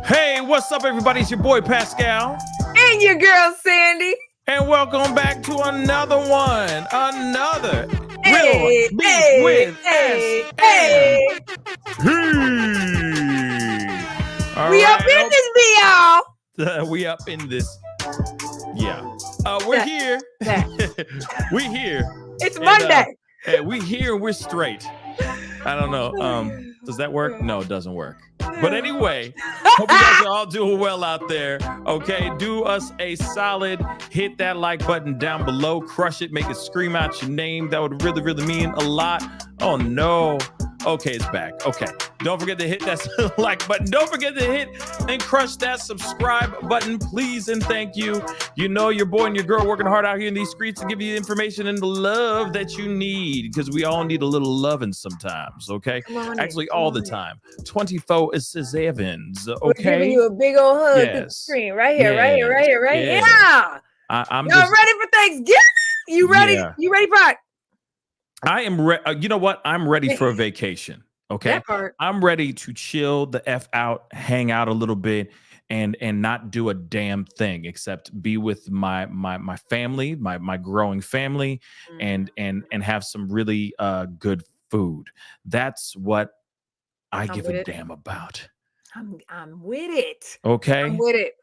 Hey, what's up, everybody? It's your boy Pascal. And your girl Sandy. And welcome back to another one. Another Hey, Real Beef with S and We up in this be y'all. We up in this. Yeah. We're here. We here. It's Monday. Hey, we here. We're straight. I don't know. Does that work? No, it doesn't work. But anyway, hope you guys are all doing well out there. Okay, do us a solid. Hit that like button down below. Crush it. Make it scream out your name. That would really, really mean a lot. Oh, no. Okay, it's back. Okay. Don't forget to hit that like button. Don't forget to hit and crush that subscribe button, please and thank you. You know your boy and your girl working hard out here in these streets to give you the information and the love that you need, because we all need a little loving sometimes, okay? Actually, all the time. 24/7, okay? We're giving you a big old hug to the screen. Right here, right here, right here, right here. Yeah! I'm Y'all ready for Thanksgiving? You ready? Yeah. You ready for it? I am ready. You know what? I'm ready for a vacation. Okay. That part. I'm ready to chill the F out, hang out a little bit, and not do a damn thing except be with my family, my growing family, and have some really good food. That's what I give a damn about. I'm with it. Okay. I'm with it.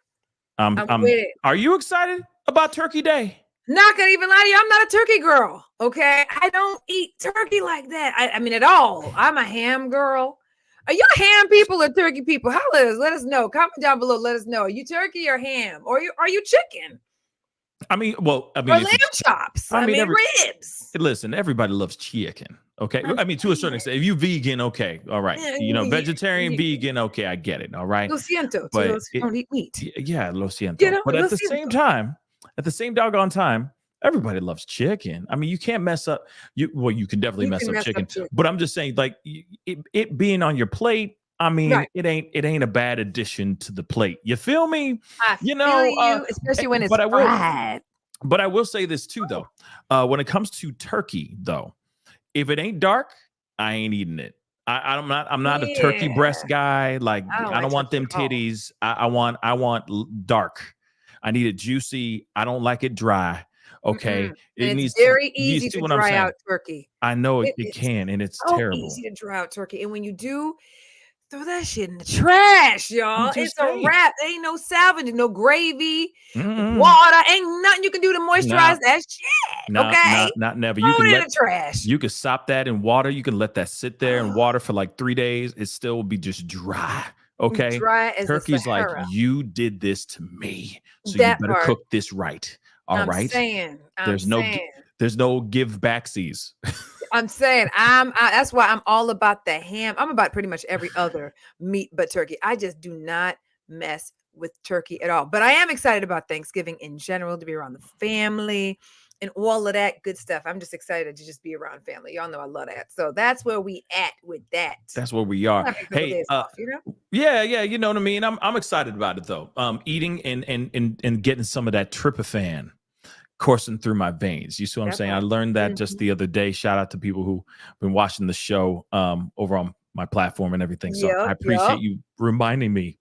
I'm with it. Are you excited about Turkey Day? Not gonna even lie to you, I'm not a turkey girl. Okay, I don't eat turkey like that. I mean, at all. I'm a ham girl. Are you ham people or turkey people? Let us know. Comment down below. Let us know. Are you turkey or ham? Or are you chicken? I mean, or lamb chops. I mean ribs. Listen, everybody loves chicken. Okay. I mean, to a certain extent, if you vegan, okay. All right. Yeah, vegetarian, vegan, okay. I get it. All right. Lo siento. But those who don't eat meat. Yeah, lo siento. You know, but at the same time, doggone time, everybody loves chicken. I mean, you can't mess up. You can definitely mess up chicken. But I'm just saying, like, it being on your plate, I mean, it ain't a bad addition to the plate. You feel me? You especially when it's fried. But I will say this too, though. When it comes to turkey, though, if it ain't dark, I ain't eating it. I'm not a turkey breast guy. Like, I don't want them titties. I want dark. I need it juicy. I don't like it dry. Okay. It's very easy to dry out turkey. I know it can, and it's terrible. Easy to dry out turkey. And when you do, throw that shit in the trash, y'all. It's a wrap. There ain't no salvaging, no gravy, water. Ain't nothing you can do to moisturize that shit. Okay. Not never. Throw it in the trash. You can sop that in water. You can let that sit there in water for like 3 days. It still will be just dry. Okay. Dry as Turkey's like, you did this to me, so you better cook this right. All right. There's no give backsies. I'm saying that's why I'm all about the ham. I'm about pretty much every other meat but turkey. I just do not mess with turkey at all. But I am excited about Thanksgiving in general, to be around the family and all of that good stuff. I'm just excited to just be around family. Y'all know I love that. So that's where we at with that. That's where we are. Hey, yeah, you know what I mean? I'm excited about it though. Eating and getting some of that tryptophan coursing through my veins. You see what I'm saying? I learned that just the other day. Shout out to people who've been watching the show over on my platform and everything. So I appreciate you reminding me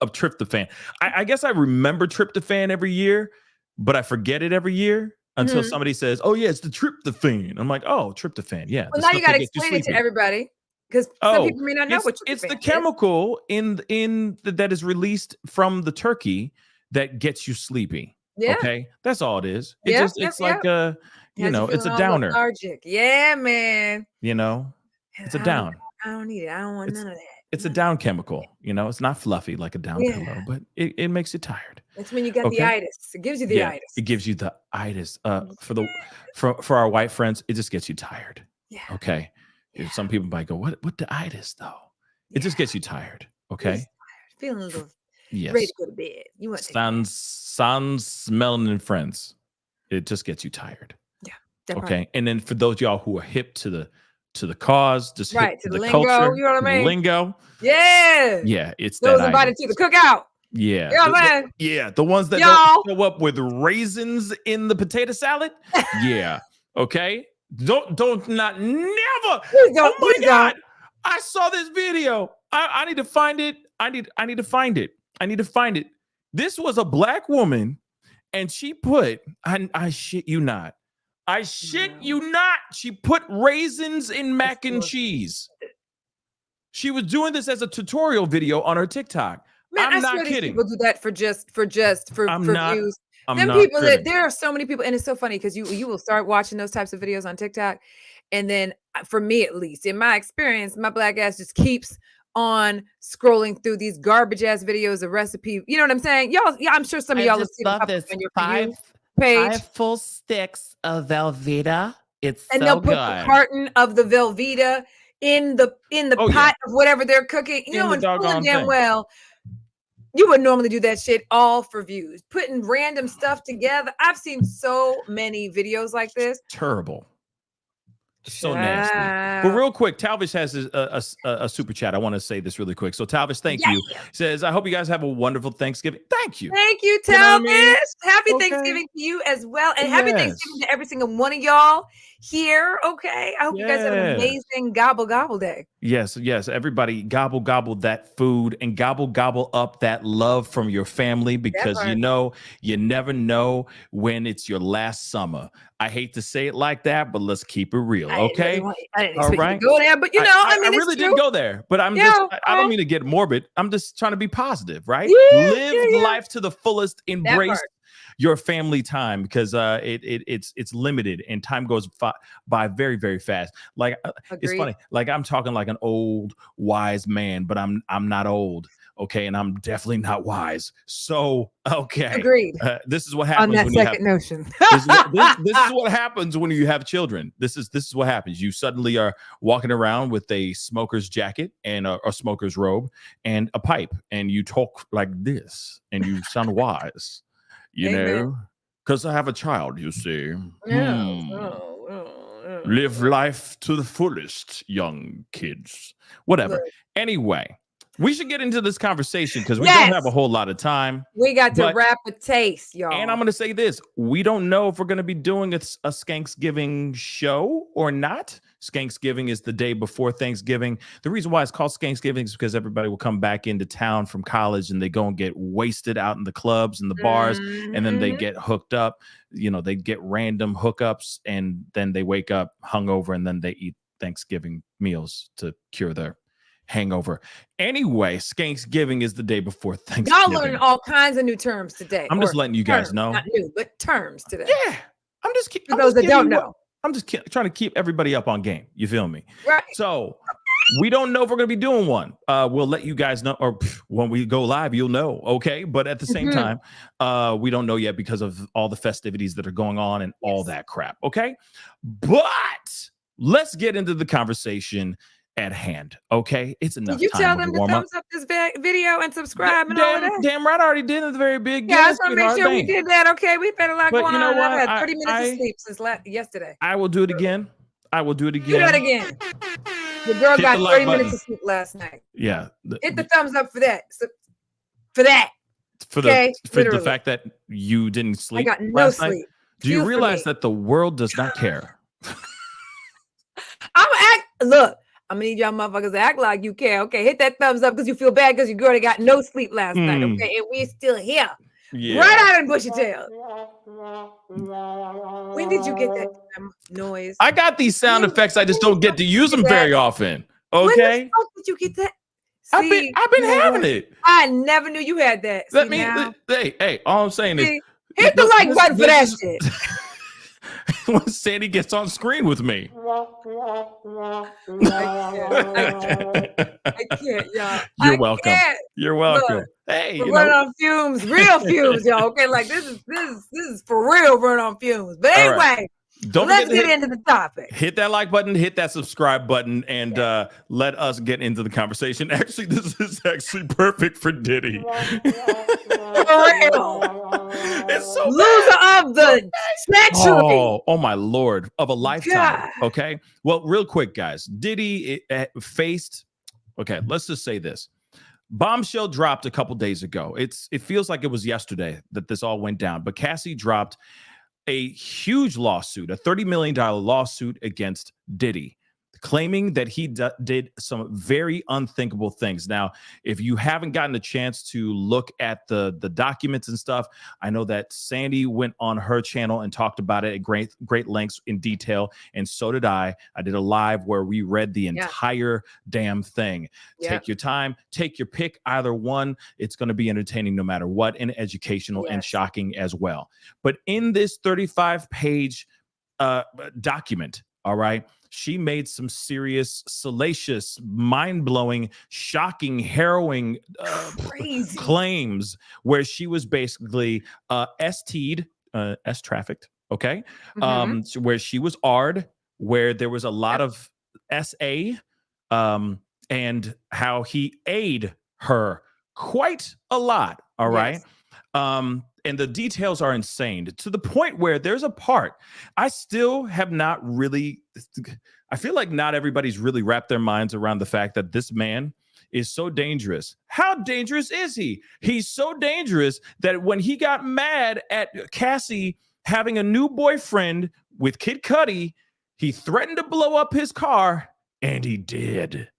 of tryptophan. I guess I remember tryptophan every year, but I forget it every year until somebody says, "Oh yeah, it's the tryptophan." I'm like, "Oh, tryptophan, yeah." Well, now you gotta explain it to everybody, because some people may not know what tryptophan is. It's the chemical that is released from the turkey that gets you sleepy. Yeah. Okay. That's all it is. It's like it's a downer. Lethargic. Yeah, man. You know, it's a down. I don't need it. I don't want none of that. It's a down chemical. You know, it's not fluffy like a down pillow, but it makes you tired. That's when you got the itis. It gives you the itis. It gives you the itis. For our white friends, it just gets you tired. Yeah. Okay. Yeah. Some people might go, what the itis though? It just gets you tired. Okay. Feeling a little Yes. ready to go to bed. You want to Sounds, smelling, and friends. It just gets you tired. Yeah. That part. Okay. And then for those of y'all who are hip to the cause, just Right, hip to to the the lingo, culture, you know what I the mean? lingo. Yeah. Yeah, it's Those that invited to the cookout. Yeah. You know what I'm saying? Yeah, the ones that Y'all. don't show up with raisins in the potato salad. Yeah. Okay. Don't not never. Please don't, Oh my please God. don't. I saw this video. I need to find it. I need to find it. I need to find it. This was a black woman, and she put, I shit you not. I shit you not. She put raisins in mac and cheese. She was doing this as a tutorial video on her TikTok. Man, I'm I not swear these kidding. people do that for views. I'm Them not people kidding. there are so many people, and it's so funny because you will start watching those types of videos on TikTok, and then for me at least, in my experience, my black ass just keeps on scrolling through these garbage ass videos of recipe. You know what I'm saying? Y'all, yeah, I'm sure some of y'all have seen love a couple this on your five page. 5 full sticks of Velveeta. It's And so they'll put good. the carton of the Velveeta in the pot of whatever they're cooking. You know, and full damn well, you would normally do that shit all for views, putting random stuff together. I've seen so many videos like this. Terrible. So nasty. But real quick, Talvish has a super chat. I want to say this really quick. So Talvish, thank you. Says, I hope you guys have a wonderful Thanksgiving. Thank you. Thank you, Talvish. You know what I mean? Happy Thanksgiving to you as well. And happy Thanksgiving to every single one of y'all here. Okay. I hope you guys have an amazing gobble day. Yes. Everybody gobble that food and gobble up that love from your family, because you never know when it's your last summer. I hate to say it like that, but let's keep it real. Okay. I didn't expect you to go there, but I mean, I really didn't go there, but I don't mean to get morbid. I'm just trying to be positive, right? Live life to the fullest, embrace your family time, because it's limited and time goes by very, very fast. Like it's funny. Like I'm talking like an old wise man, but I'm not old. Okay, and I'm definitely not wise. So agreed. This is what happens on that when second notion. this is what happens when you have children. This is what happens. You suddenly are walking around with a smoker's jacket and a smoker's robe and a pipe, and you talk like this, and you sound wise. You know, because I have a child. You see, live life to the fullest, young kids. Whatever. Anyway. We should get into this conversation because we don't have a whole lot of time. We got to wrap a taste, y'all. And I'm going to say this. We don't know if we're going to be doing a Skanksgiving show or not. Skanksgiving is the day before Thanksgiving. The reason why it's called Skanksgiving is because everybody will come back into town from college and they go and get wasted out in the clubs and the bars. And then they get hooked up. You know, they get random hookups and then they wake up hungover and then they eat Thanksgiving meals to cure their hangover. Anyway, Skanksgiving is the day before Thanksgiving. Y'all learning all kinds of new terms today. I'm just letting you guys know. Not new, but terms today. Yeah. I'm just trying to keep everybody up on game. You feel me? Right. So we don't know if we're going to be doing one. We'll let you guys know, or when we go live, you'll know. Okay. But at the same time, we don't know yet because of all the festivities that are going on and all that crap. Okay. But let's get into the conversation at hand. Okay, it's enough. Did you tell them to thumbs up this video and subscribe and all of that? Damn right, I already did at the very beginning. Yeah, I just want to make sure we did that. Okay, we've had a lot going on. I've had 30 minutes of sleep since yesterday. I will do it again. Do that again. The girl got 30 minutes of sleep last night. Yeah. Hit the thumbs up for that. For the fact that you didn't sleep. I got no sleep. Do you realize that the world does not care? Look. I'm gonna need y'all motherfuckers to act like you care. Okay, hit that thumbs up because you feel bad because your girl got no sleep last night. Okay, and we're still here. Yeah. Right out in bushy tail. When did you get that noise? I got these sound effects. I just don't get to use them very often. Okay. When the fuck did you get that? See, I've been having it. I never knew you had that. Hey, all I'm saying is hit the like button for that shit. When Sandy gets on screen with me. I can't, y'all. You're welcome. You're welcome. Look, hey, we're running on fumes, real fumes, y'all. Okay, like this is for real running on fumes. But anyway, Don't Let's forget get into the topic. hit that like button, hit that subscribe button, and let us get into the conversation. Actually, this is actually perfect for Diddy. It's so Loser of the century. Oh my Lord, of a lifetime. God. Okay. Well, real quick, guys. Diddy faced, okay, let's just say this. Bombshell dropped a couple days ago. It feels like it was yesterday that this all went down, but Cassie dropped a huge lawsuit, a $30 million lawsuit against Diddy, claiming that he did some very unthinkable things. Now, if you haven't gotten a chance to look at the documents and stuff, I know that Sandy went on her channel and talked about it at great lengths in detail, and so did I. I did a live where we read the entire damn thing. Take your time, take your pick, either one. It's going to be entertaining no matter what, and educational and shocking as well. But in this 35-page document, all right, she made some serious, salacious, mind-blowing, shocking, harrowing claims where she was basically S-T'd, S-trafficked, okay? So where she was R'd, where there was a lot of S-A, and how he A'd her quite a lot, all right? And the details are insane to the point where there's a part I still have not really, I feel like not everybody's really wrapped their minds around the fact that this man is so dangerous. How dangerous is he? He's so dangerous that when he got mad at Cassie having a new boyfriend with Kid Cudi, he threatened to blow up his car, and he did.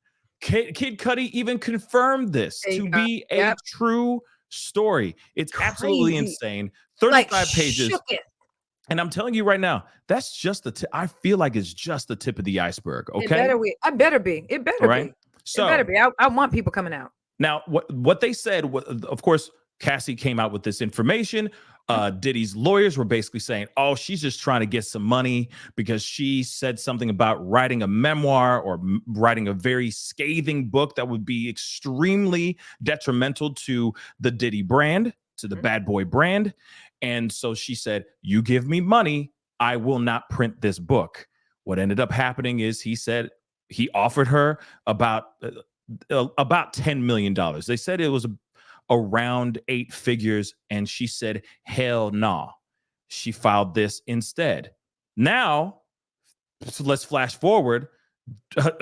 Kid Cudi even confirmed this to be a true story. It's absolutely insane. 35 pages. And I'm telling you right now, that's just the tip. I feel like it's just the tip of the iceberg. Okay. It better be. It better be. So it better be. I want people coming out. Now, what they said, of course, Cassie came out with this information. Diddy's lawyers were basically saying, oh, she's just trying to get some money because she said something about writing a memoir or writing a very scathing book that would be extremely detrimental to the Diddy brand, to the bad boy brand. And so she said, you give me money, I will not print this book. What ended up happening is he said he offered her about $10 million. They said it was around 8 figures, and she said, hell nah. She filed this instead. Now, so let's flash forward.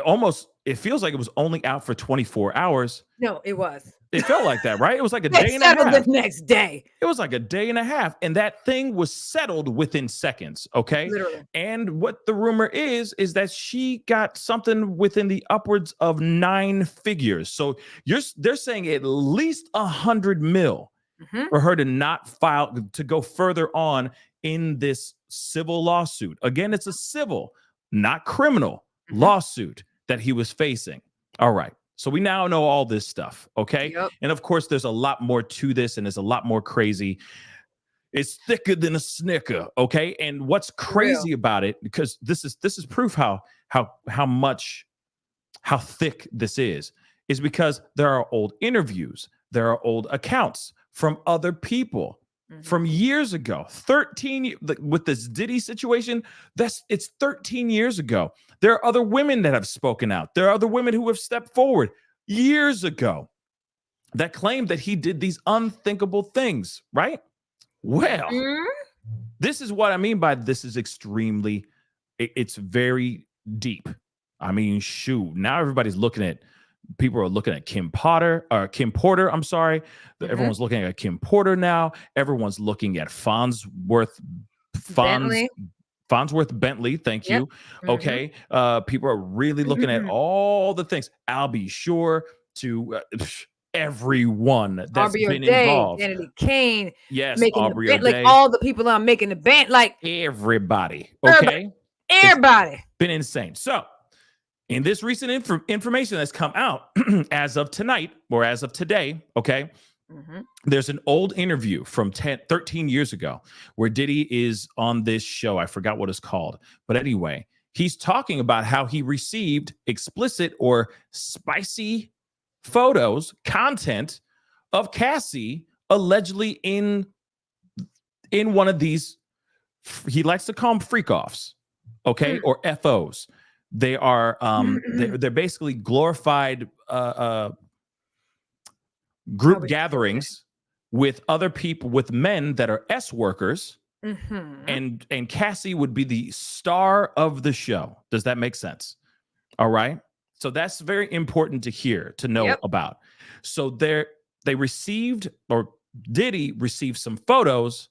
Almost, it feels like it was only out for 24 hours. No, it was. It felt like that, right? It was like a day and a half. The next day. It was like a day and a half, and that thing was settled within seconds, okay? Literally. And what the rumor is that she got something within the upwards of 9 figures. So they're saying at least 100 mil for her to not file, to go further on in this civil lawsuit. Again, it's a civil, not criminal lawsuit that he was facing. All right. So we now know all this stuff, okay? Yep. And of course, there's a lot more to this, and there's a lot more crazy. It's thicker than a Snicker, okay? And what's crazy about it, because this is proof how thick this is because there are old interviews, there are old accounts from other people from years ago. 13 with this Diddy situation, it's 13 years ago. There are other women that have spoken out. There are other women who have stepped forward years ago that claim that he did these unthinkable things, right? Well, this is what I mean by this is extremely, it's very deep. I mean, shoot, now everybody's looking at, people are looking at Kim Porter. I'm sorry. Everyone's looking at Kim Porter now. Everyone's looking at Farnsworth Bentley. Thank you. Okay. People are really looking at all the things. I'll be sure to everyone that's been involved. Kennedy Kane. Yes. Making Aubrey the like all the people I'm making the band, like everybody. Okay. Everybody. It's been insane. So, in this recent information that's come out as of tonight or as of today, okay, there's an old interview from 13 years ago where Diddy is on this show. I forgot what it's called. But anyway, he's talking about how he received explicit or spicy photos, content of Cassie allegedly in one of these, he likes to call them freak offs. okay, or FOs. They are they're basically glorified group gatherings with other people, with men that are S workers, and Cassie would be the star of the show. Does that make sense? All right. So that's very important to know about. So they received, or Diddy received, some photos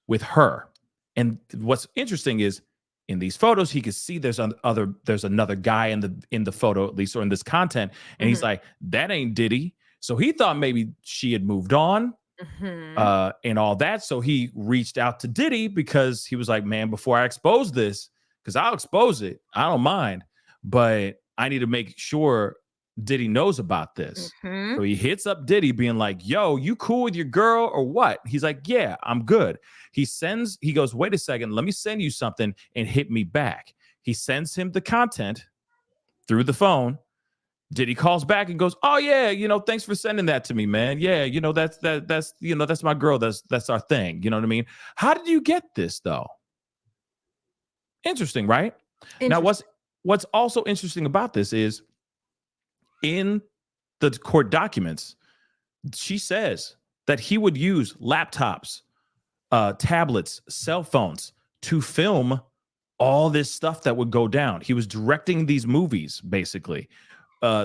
with her. And what's interesting is, in these photos, he could see there's another guy in the photo, at least, or in this content, and he's like, that ain't Diddy. So he thought maybe she had moved on, and all that. So he reached out to Diddy because he was like, man, before I expose this, because I'll expose it, I don't mind, but I need to make sure Diddy knows about this. So he hits up Diddy being like, yo, you cool with your girl or what? He's like, yeah, I'm good. He goes, wait a second, let me send you something, and hit me back. He sends him the content through the phone. Diddy calls back and goes, oh yeah, thanks for sending that to me, man. Yeah, that's my girl. That's our thing. You know what I mean? How did you get this though? Interesting, right? Now, what's also interesting about this is, in the court documents, she says that he would use laptops, tablets, cell phones to film all this stuff that would go down. He was directing these movies, basically,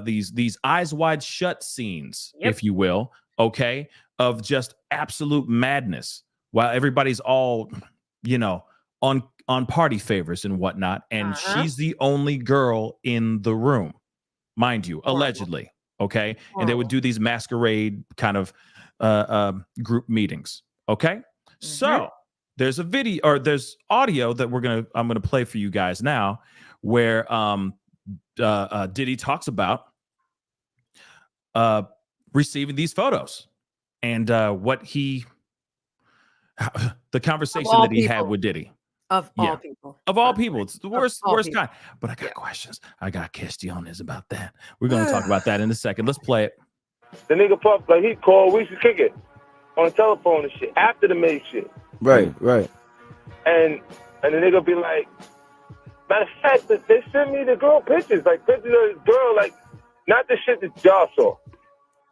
these eyes wide shut scenes, if you will, okay, of just absolute madness, while everybody's all, on party favors and whatnot, and she's the only girl in the room, mind you, allegedly, okay? And they would do these masquerade kind of group meetings, okay? So there's a video, or there's audio that I'm gonna play for you guys now, where Diddy talks about receiving these photos and the conversation that he had with Diddy. Of all people. Of all people. It's the worst kind. But I got questions. I got questions about that. We're going to talk about that in a second. Let's play it. The nigga Puff, like, he called, we used to kick it on the telephone and shit after the maid shit. Right. And the nigga be like, matter of fact, they sent me the girl pictures, like pictures of this girl, like, not the shit that y'all saw.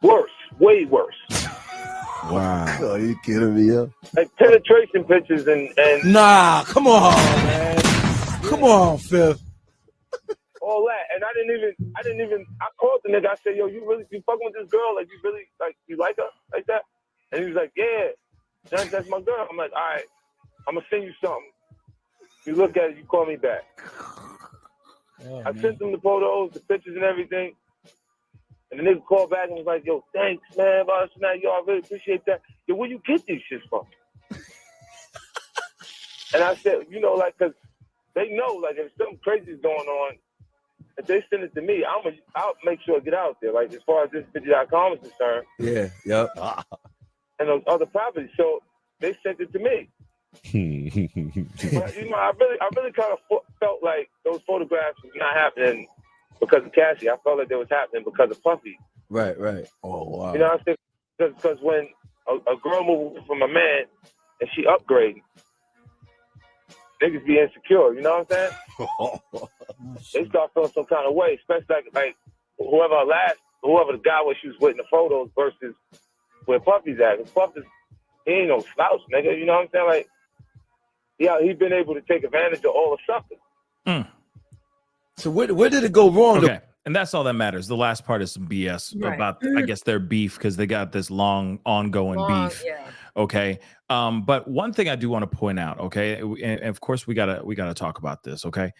Worse, way worse. Wow. Oh, you kidding me, yo? Like penetration pictures and Nah, come on, man. Come on, Fifth. All that. And I called the nigga. I said, yo, you fucking with this girl? Like, you like her like that? And he was like, yeah, that's my girl. I'm like, all right, I'm gonna send you something. You look at it, you call me back. I sent him the photos, the pictures and everything. And the nigga called back and was like, yo, thanks, man. Yo, I really appreciate that. Yo, where you get these shits from? And I said, because they know, like, if something crazy is going on, if they send it to me, I'll make sure it get out there. Like, as far as this video.com is concerned. Yeah, yep. And those other properties. So they sent it to me. But, I really kind of felt like those photographs was not happening because of Cassie. I felt like they was happening because of Puffy. Right. Oh, wow. You know what I'm saying? Because when a girl moves from a man and she upgrades, niggas be insecure. You know what I'm saying? They start feeling some kind of way, especially like whoever the guy was she was with in the photos versus where Puffy's at. And he ain't no slouch, nigga. You know what I'm saying? Like, yeah, he's been able to take advantage of all the suckers. So where did it go wrong? Okay. And that's all that matters. The last part is some BS about, I guess, their beef, because they got this long ongoing beef. Yeah. Okay. But one thing I do want to point out, okay, and of course we gotta talk about this, okay.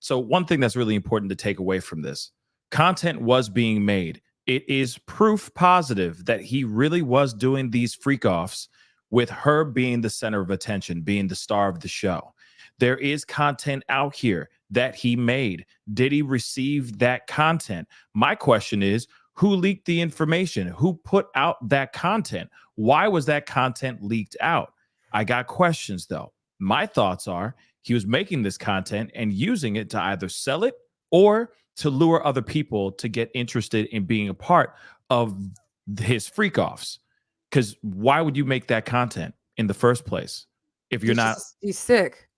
So one thing that's really important to take away from this: content was being made. It is proof positive that he really was doing these freak offs with her being the center of attention, being the star of the show. There is content out here that he made. Did he receive that content? My question is, who leaked the information? Who put out that content? Why was that content leaked out? I got questions, though. My thoughts are he was making this content and using it to either sell it or to lure other people to get interested in being a part of his freak offs. Because why would you make that content in the first place if you're not? He's sick.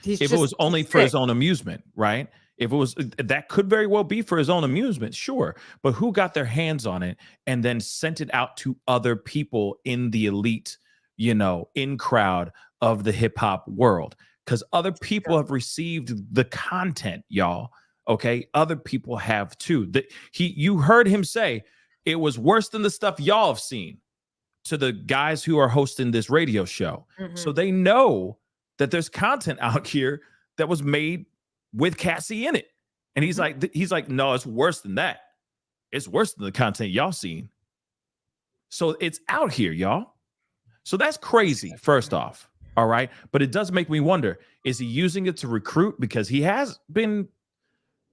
He's if it was only for his own amusement, right? If it was, that could very well be for his own amusement, sure. But who got their hands on it and then sent it out to other people in the elite, in crowd of the hip hop world? Because other people have received the content, y'all. Okay, other people have too. You heard him say it was worse than the stuff y'all have seen to the guys who are hosting this radio show. So they know that there's content out here that was made with Cassie in it. And he's like, no, it's worse than that. It's worse than the content y'all seen. So it's out here, y'all. So that's crazy, first off. All right. But it does make me wonder, is he using it to recruit? Because he has been,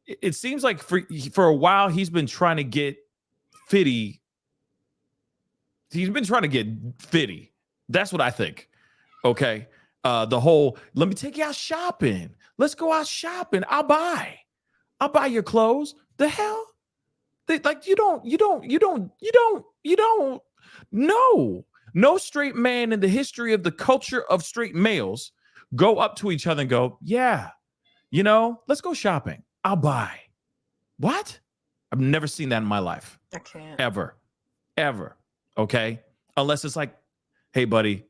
it seems like for a while, he's been trying to get Fitty. He's been trying to get Fitty. That's what I think. Okay. The whole, let me take you out shopping. Let's go out shopping. I'll buy your clothes. The hell? You don't. No straight man in the history of the culture of straight males go up to each other and go, yeah, let's go shopping. I'll buy. What? I've never seen that in my life. I can't. Ever. Okay. Unless it's like, hey, buddy,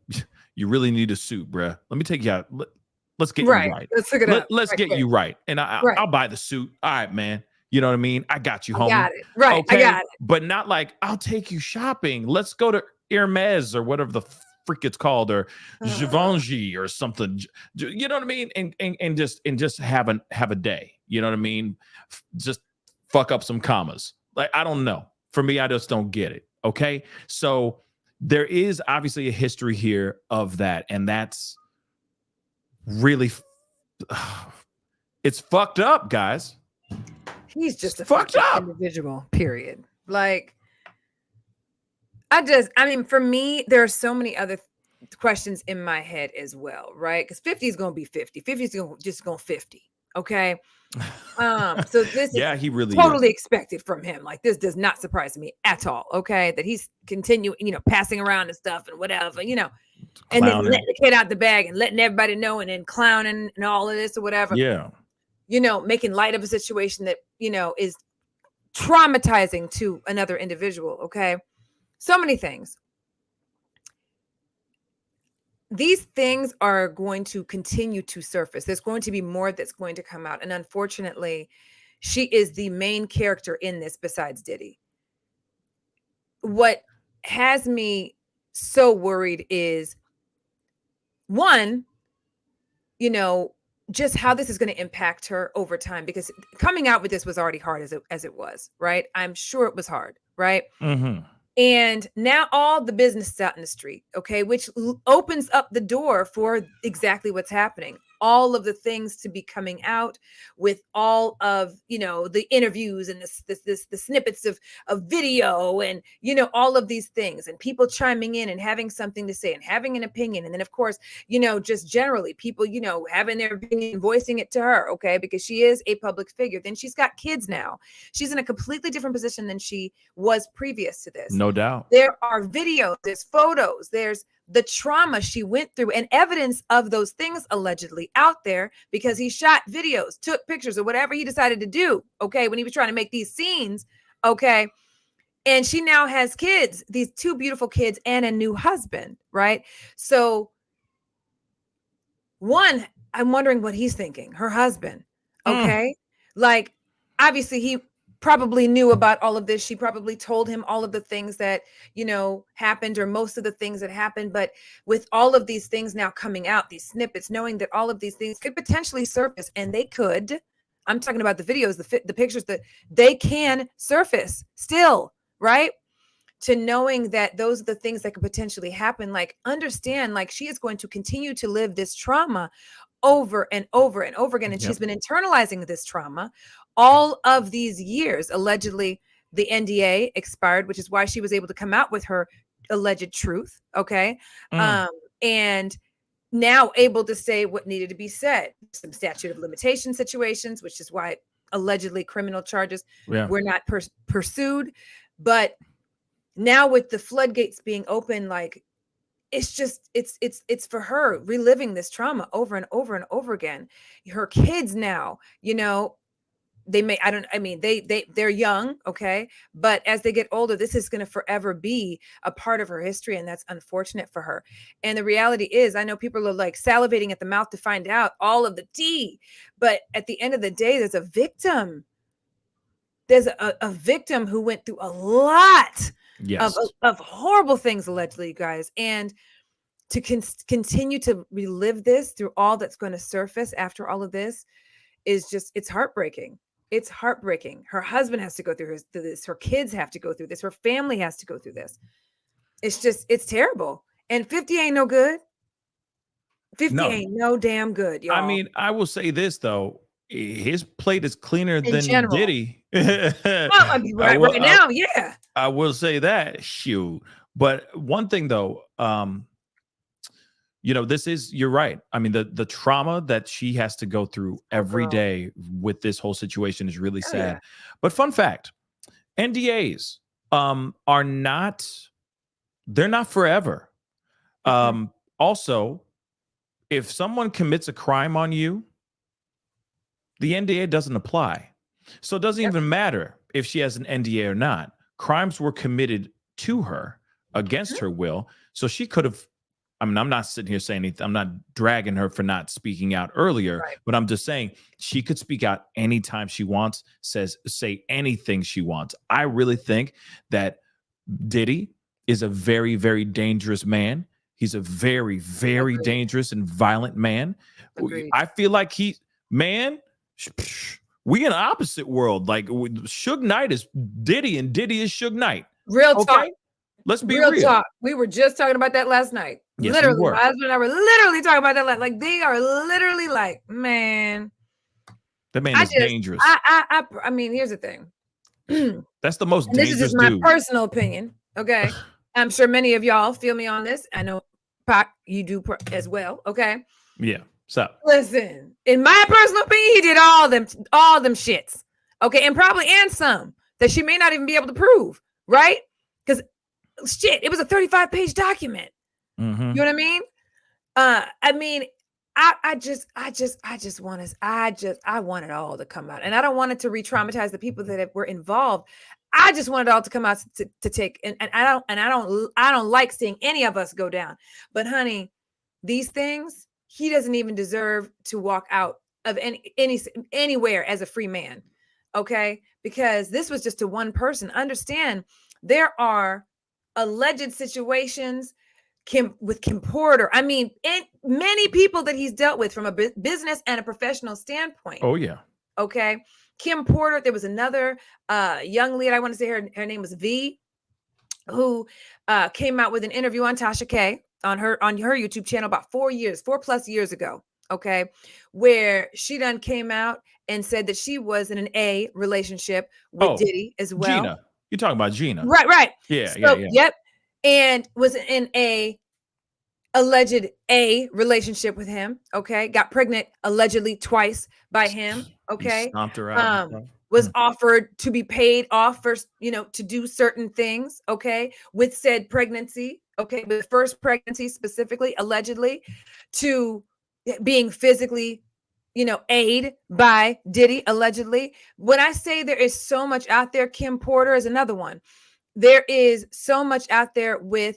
you really need a suit, bruh. Let me take you out. Let's get you right. Let's figure it out. Let's get you right. And I'll buy the suit. All right, man. You know what I mean? I got you, homie. I got it. Right. Okay? I got it. But not like, I'll take you shopping. Let's go to Hermes or whatever the freak it's called, or Givenchy or something. You know what I mean? And just have a day. You know what I mean? Just fuck up some commas. Like, I don't know. For me, I just don't get it. Okay. So there is obviously a history here of that. And that's really, it's fucked up, guys. He's just a fucked up individual, period. Like, for me, there are so many other questions in my head as well, right? Because 50 is going to be 50. 50 is just going 50. Okay. So this yeah, he really totally is. expected from him. Like, this does not surprise me at all. Okay. That he's continuing, passing around and stuff and whatever, and then letting the kid out the bag and letting everybody know, and then clowning and all of this or whatever. Yeah. Making light of a situation that, is traumatizing to another individual. Okay. So many things. These things are going to continue to surface. There's going to be more that's going to come out. And unfortunately, she is the main character in this besides Diddy. What has me so worried is, one, just how this is going to impact her over time, because coming out with this was already hard as it was, right? I'm sure it was hard, right? Mm-hmm. And now all the business is out in the street, okay, which opens up the door for exactly what's happening. All of the things to be coming out with all of, the interviews and the snippets of video and, all of these things, and people chiming in and having something to say and having an opinion. And then, of course, just generally people, having their opinion, voicing it to her, okay, because she is a public figure. Then she's got kids now. She's in a completely different position than she was previous to this. No doubt. There are videos, there's photos, there's the trauma she went through, and evidence of those things allegedly out there, because he shot videos, took pictures, or whatever he decided to do, okay, when he was trying to make these scenes, okay? And she now has kids, these two beautiful kids, and a new husband, right? So, one, I'm wondering what he's thinking, her husband, okay? Like, obviously, he probably knew about all of this. She probably told him all of the things that, happened, or most of the things that happened. But with all of these things now coming out, these snippets, knowing that all of these things could potentially surface, and they could, I'm talking about the videos, the pictures, that they can surface still, right? To knowing that those are the things that could potentially happen, like, understand, like, she is going to continue to live this trauma over and over and over again. And she's been internalizing this trauma all of these years. Allegedly, the NDA expired, which is why she was able to come out with her alleged truth. Okay. And now able to say what needed to be said. Some statute of limitation situations, which is why allegedly criminal charges were not pursued. But now with the floodgates being open, like, it's just it's for her reliving this trauma over and over and over again. Her kids now, you know, they're young, okay, but as they get older, this is going to forever be a part of her history, and that's unfortunate for her. And the reality is, I know people are like salivating at the mouth to find out all of the tea, but at the end of the day, there's a victim. There's a victim who went through a lot of horrible things, allegedly, you guys. And to continue to relive this through all that's going to surface after all of this is just, it's heartbreaking. It's heartbreaking. Her husband has to go through this. Her kids have to go through this. Her family has to go through this. It's terrible. And 50 ain't no good. 50 ain't no damn good, y'all. I mean, I will say this, though. His plate is cleaner than general. Diddy. right now, yeah. I will say that. Shoot. But one thing, though, you know, you're right. I mean, the trauma that she has to go through every day with this whole situation is really sad. Yeah. But fun fact, NDAs they're not forever. Also, if someone commits a crime on you, the NDA doesn't apply. So it doesn't even matter if she has an NDA or not. Crimes were committed to her against her will. So she could have, I mean, I'm not sitting here saying anything. I'm not dragging her for not speaking out earlier, but I'm just saying she could speak out anytime she wants, say anything she wants. I really think that Diddy is a very, very dangerous man. He's a very, very dangerous and violent man. Agreed. I feel like we in the opposite world. Like Suge Knight is Diddy and Diddy is Suge Knight. Real talk. Let's be real. Talk. We were just talking about that last night. Yes, literally, my husband and I were literally talking about that. Like they are literally like, man. That man is dangerous. I mean, here's the thing. That's the most dangerous. This is just my personal opinion. Okay. I'm sure many of y'all feel me on this. I know Pac, you do as well. Okay. Yeah. So listen, in my personal opinion, he did all them shits. Okay, and some that she may not even be able to prove, right? Because shit, it was a 35-page document. Mm-hmm. You know what I mean? I mean, I want it all to come out, and I don't want it to re-traumatize the people that were involved. I just want it all to come out to take, and I don't like seeing any of us go down. But honey, these things. He doesn't even deserve to walk out of anywhere as a free man, okay? Because this was just to one person. Understand, there are alleged situations with Kim Porter. I mean, many people that he's dealt with from a business and a professional standpoint. Oh, yeah. Okay. Kim Porter, there was another young lead, I want to say her name was V, who came out with an interview on Tasha K. on her YouTube channel about 4+ years ago, okay, where she done came out and said that she was in an A relationship with Diddy as well. Gina, you're talking about Gina, right? Yeah, so, yeah. Yep, and was in a alleged A relationship with him. Okay, got pregnant allegedly twice by him. Okay, he stomped her out. Was offered to be paid off for, to do certain things, okay, with said pregnancy, okay, with first pregnancy specifically, allegedly, to being physically, aid by Diddy, allegedly. When I say there is so much out there, Kim Porter is another one. There is so much out there with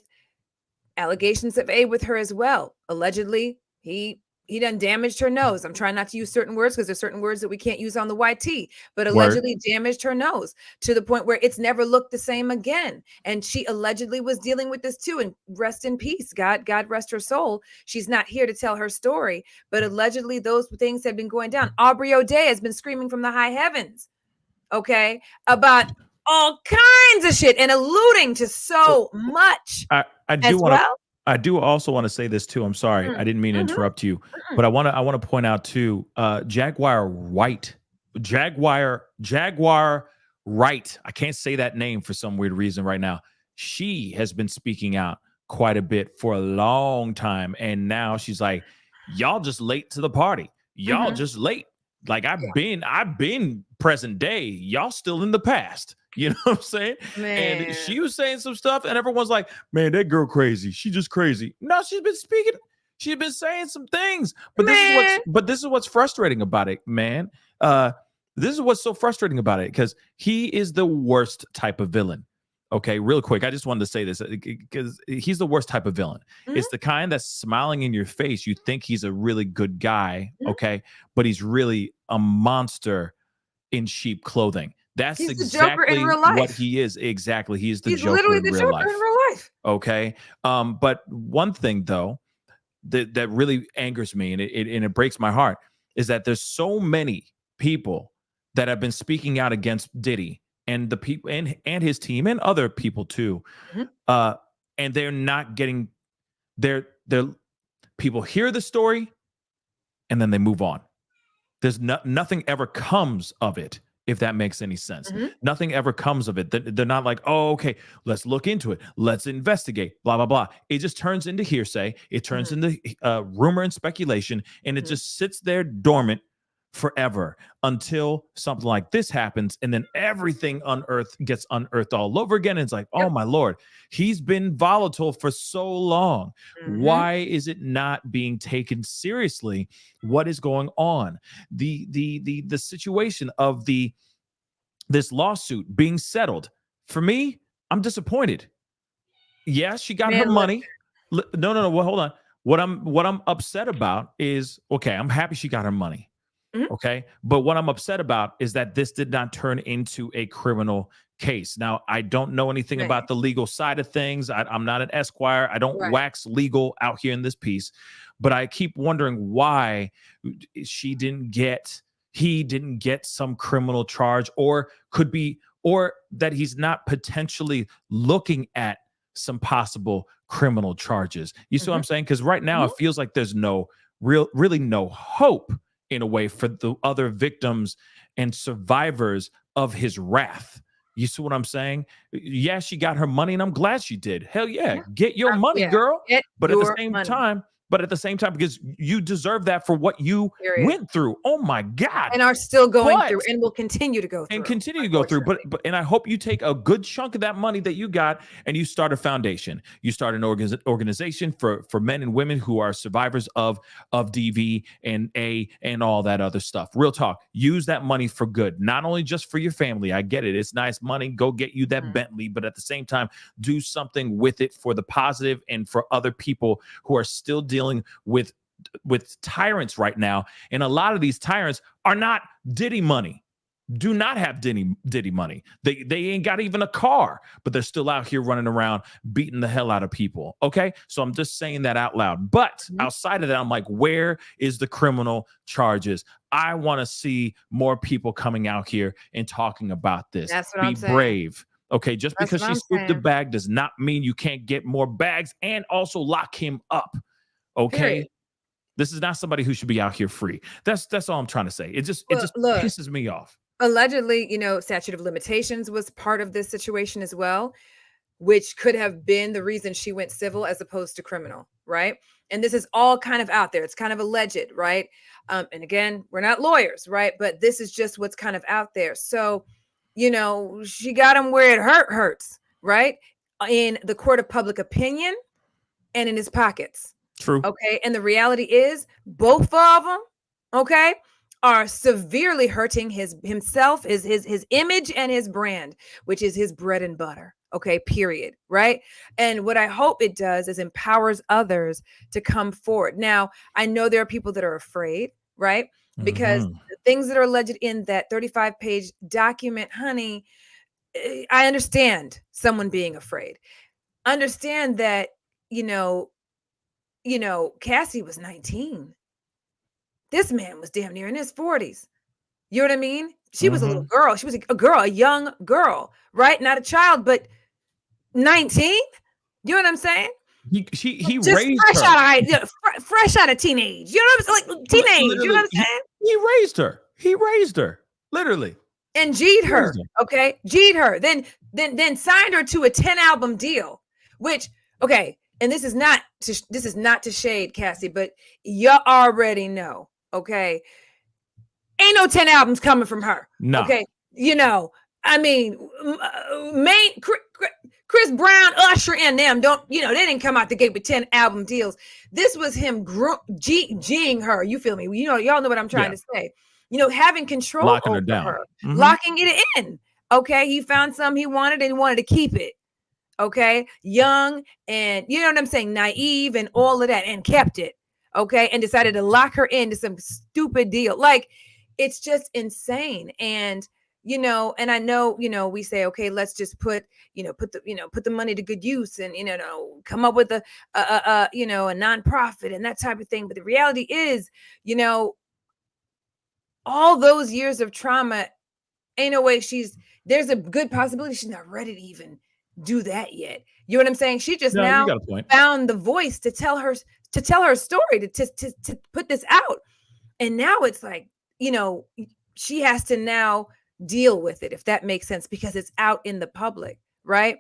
allegations of aid with her as well. Allegedly, he done damaged her nose. I'm trying not to use certain words because there's certain words that we can't use on the YT, but allegedly damaged her nose to the point where it's never looked the same again. And she allegedly was dealing with this too. And rest in peace. God rest her soul. She's not here to tell her story, but allegedly those things have been going down. Aubrey O'Day has been screaming from the high heavens, okay, about all kinds of shit and alluding to so much. I do also want to say this too. I'm sorry, I didn't mean to interrupt you, but I want to point out too. Jaguar Wright. I can't say that name for some weird reason right now. She has been speaking out quite a bit for a long time, and now she's like, "Y'all just late to the party. Y'all just late. Like I've been present day. Y'all still in the past." You know what I'm saying? Man. And she was saying some stuff, and everyone's like, man, that girl crazy. She just crazy. No, she's been saying some things. But this is what's frustrating about it, man. This is what's so frustrating about it, because he is the worst type of villain. Okay, real quick, I just wanted to say this because he's the worst type of villain. Mhm. It's the kind that's smiling in your face. You think he's a really good guy, okay, but he's really a monster in sheep clothing. That's He's the Joker exactly in real life. what he is. Exactly, he's the He's Joker literally in the real Joker life. in real life. Okay, but one thing though that really angers me and it breaks my heart is that there's so many people that have been speaking out against Diddy and the people and his team and other people too. Mhm. And they're not getting their people hear the story and then they move on. There's nothing ever comes of it, if that makes any sense. Mhm. Nothing ever comes of it. They're not like, oh, okay, let's look into it. Let's investigate, blah, blah, blah. It just turns into hearsay. It turns into rumor and speculation, and it just sits there dormant forever until something like this happens, and then everything gets unearthed all over again. And it's like, oh my Lord, he's been volatile for so long. Why is it not being taken seriously? What is going on? The situation of this lawsuit being settled, for me, I'm disappointed. Yeah, she got her money. No. Well, hold on. What I'm upset about is, okay, I'm happy she got her money. Okay. But what I'm upset about is that this did not turn into a criminal case. Now, I don't know anything about the legal side of things. I'm not an Esquire. I don't wax legal out here in this piece, but I keep wondering why he didn't get some criminal charge, or that he's not potentially looking at some possible criminal charges. You see what I'm saying? Because right now it feels like there's really no hope in a way for the other victims and survivors of his wrath. You see what I'm saying? Yeah, she got her money, and I'm glad she did. Hell yeah, get your money, girl. But at the same time, because you deserve that for what you went through. Oh my God. And are still going through and will continue to go through. And continue to go through. But I hope you take a good chunk of that money that you got and you start a foundation. You start an organization for men and women who are survivors of DV and all that other stuff. Real talk. Use that money for good, not only just for your family. I get it. It's nice money. Go get you that Bentley. But at the same time, do something with it for the positive and for other people who are still dealing with tyrants right now. And a lot of these tyrants are not Diddy money, do not have Diddy money. They ain't got even a car, but they're still out here running around beating the hell out of people. Okay, so I'm just saying that out loud. But outside of that, I'm like, where is the criminal charges? I want to see more people coming out here and talking about this. That's what I'm saying. Be brave. Okay, just because she scooped the bag does not mean you can't get more bags and also lock him up. Okay. Period. This is not somebody who should be out here free. That's all I'm trying to say. It just pisses me off. Allegedly, statute of limitations was part of this situation as well, which could have been the reason she went civil as opposed to criminal, right? And this is all kind of out there. It's kind of alleged, right? And again, we're not lawyers, right? But this is just what's kind of out there. So, she got him where it hurts, right? In the court of public opinion and in his pockets. True. Okay. And the reality is both of them, okay, are severely hurting himself, his image and his brand, which is his bread and butter. Okay. Period. Right. And what I hope it does is empowers others to come forward. Now, I know there are people that are afraid, right? Because the things that are alleged in that 35-page document, honey, I understand someone being afraid. Understand that, Cassie was 19. This man was damn near in his 40s. You know what I mean? She was a little girl. She was a young girl, right? Not a child, but 19. You know what I'm saying? He just raised her. Fresh out of teenage. You know what I'm saying? Like teenage. You know what I'm saying? He raised her. Literally. And G'd her. Okay. G'd her. Then signed her to a 10-album deal, which, okay. And this is not to shade Cassie, but you already know, okay? Ain't no 10 albums coming from her. No. Okay. I mean, Chris Brown, Usher, and them they didn't come out the gate with 10 album deals. This was him G'ing her. You feel me? Y'all know what I'm trying to say. Having control locking over her down, her, locking it in. Okay, he found something he wanted and he wanted to keep it. Okay, young and you know what I'm saying, naive and all of that, and kept it. Okay, and decided to lock her into some stupid deal. Like, it's just insane. And and I know, we say, okay, let's just put the money to good use and, come up with a nonprofit and that type of thing. But the reality is, all those years of trauma, ain't no way there's a good possibility she's not ready to even do that yet. You know what I'm saying? She just now found the voice to tell her story, to put this out. And now it's like, she has to now deal with it, if that makes sense, because it's out in the public, right?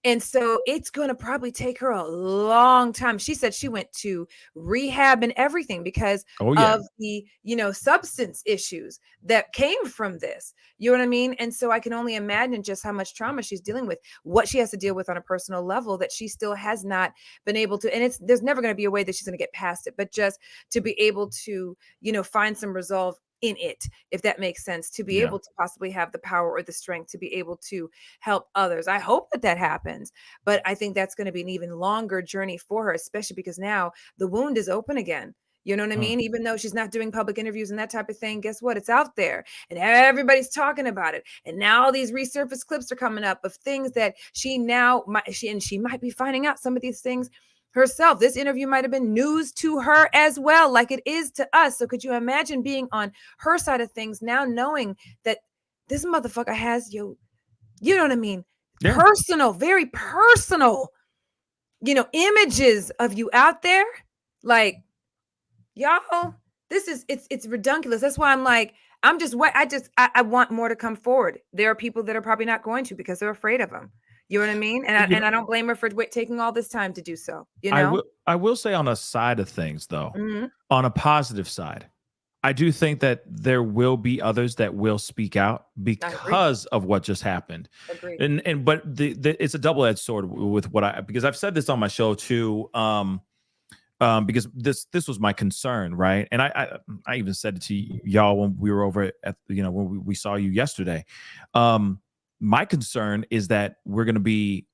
And so it's going to probably take her a long time. She said she went to rehab and everything because of the, substance issues that came from this. You know what I mean? And so I can only imagine just how much trauma she's dealing with, what she has to deal with on a personal level that she still has not been able to. And there's never going to be a way that she's going to get past it, but just to be able to, find some resolve in it, if that makes sense, to be able to possibly have the power or the strength to be able to help others. I hope that happens, but I think that's going to be an even longer journey for her, especially because now the wound is open again. You know what I mean? Even though she's not doing public interviews and that type of thing, guess what? It's out there and everybody's talking about it. And now all these resurfaced clips are coming up of things that she might be finding out some of these things herself. This interview might have been news to her as well, like it is to us. So could you imagine being on her side of things now, knowing that this motherfucker has you know what I mean? Yeah. Personal, very personal, images of you out there. Like, y'all, it's ridiculous. That's why I'm like, I want more to come forward. There are people that are probably not going to because they're afraid of them. You know what I mean? And I don't blame her for taking all this time to do so. I will say, on a side of things, though, on a positive side, I do think that there will be others that will speak out because of what just happened. Agreed. But it's a double-edged sword with because I've said this on my show too. Because this was my concern, right? And I even said it to y'all when we were over at when we saw you yesterday. My concern is that we're going to be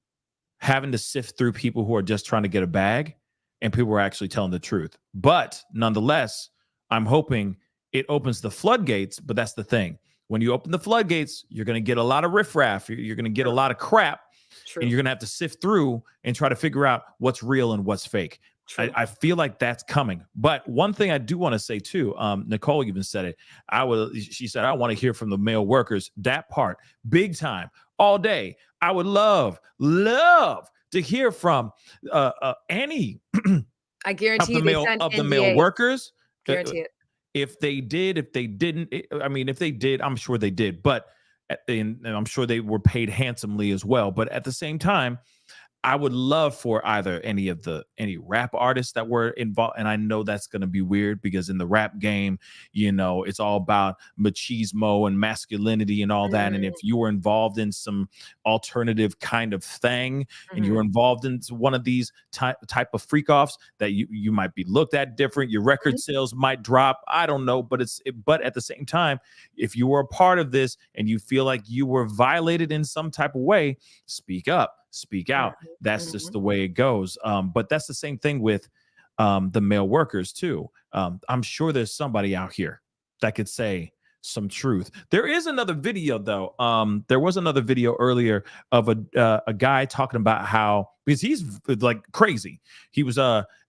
having to sift through people who are just trying to get a bag and people who are actually telling the truth. But nonetheless, I'm hoping it opens the floodgates. But that's the thing. When you open the floodgates, you're going to get a lot of riffraff. You're going to get a lot of crap. True. And you're going to have to sift through and try to figure out what's real and what's fake. I feel like that's coming. But one thing I do want to say too, Nicole even said it. She said, I want to hear from the male workers. That part, big time, all day. I would love to hear from any I guarantee of the male workers. Guarantee it. If they did, if they didn't, if they did, I'm sure they did. But and I'm sure they were paid handsomely as well. But at the same time, I would love for either any rap artists that were involved. And I know that's going to be weird because in the rap game, it's all about machismo and masculinity and all that. And if you were involved in some alternative kind of thing and you were involved in one of these type of freak offs, that you might be looked at different. Your record sales might drop. I don't know. But at the same time, if you were a part of this and you feel like you were violated in some type of way, speak up. Speak out. That's just the way it goes. But that's the same thing with the male workers too. I'm sure there's somebody out here that could say some truth. There is another video though. There was another video earlier of a guy talking about how, because he's like crazy. He was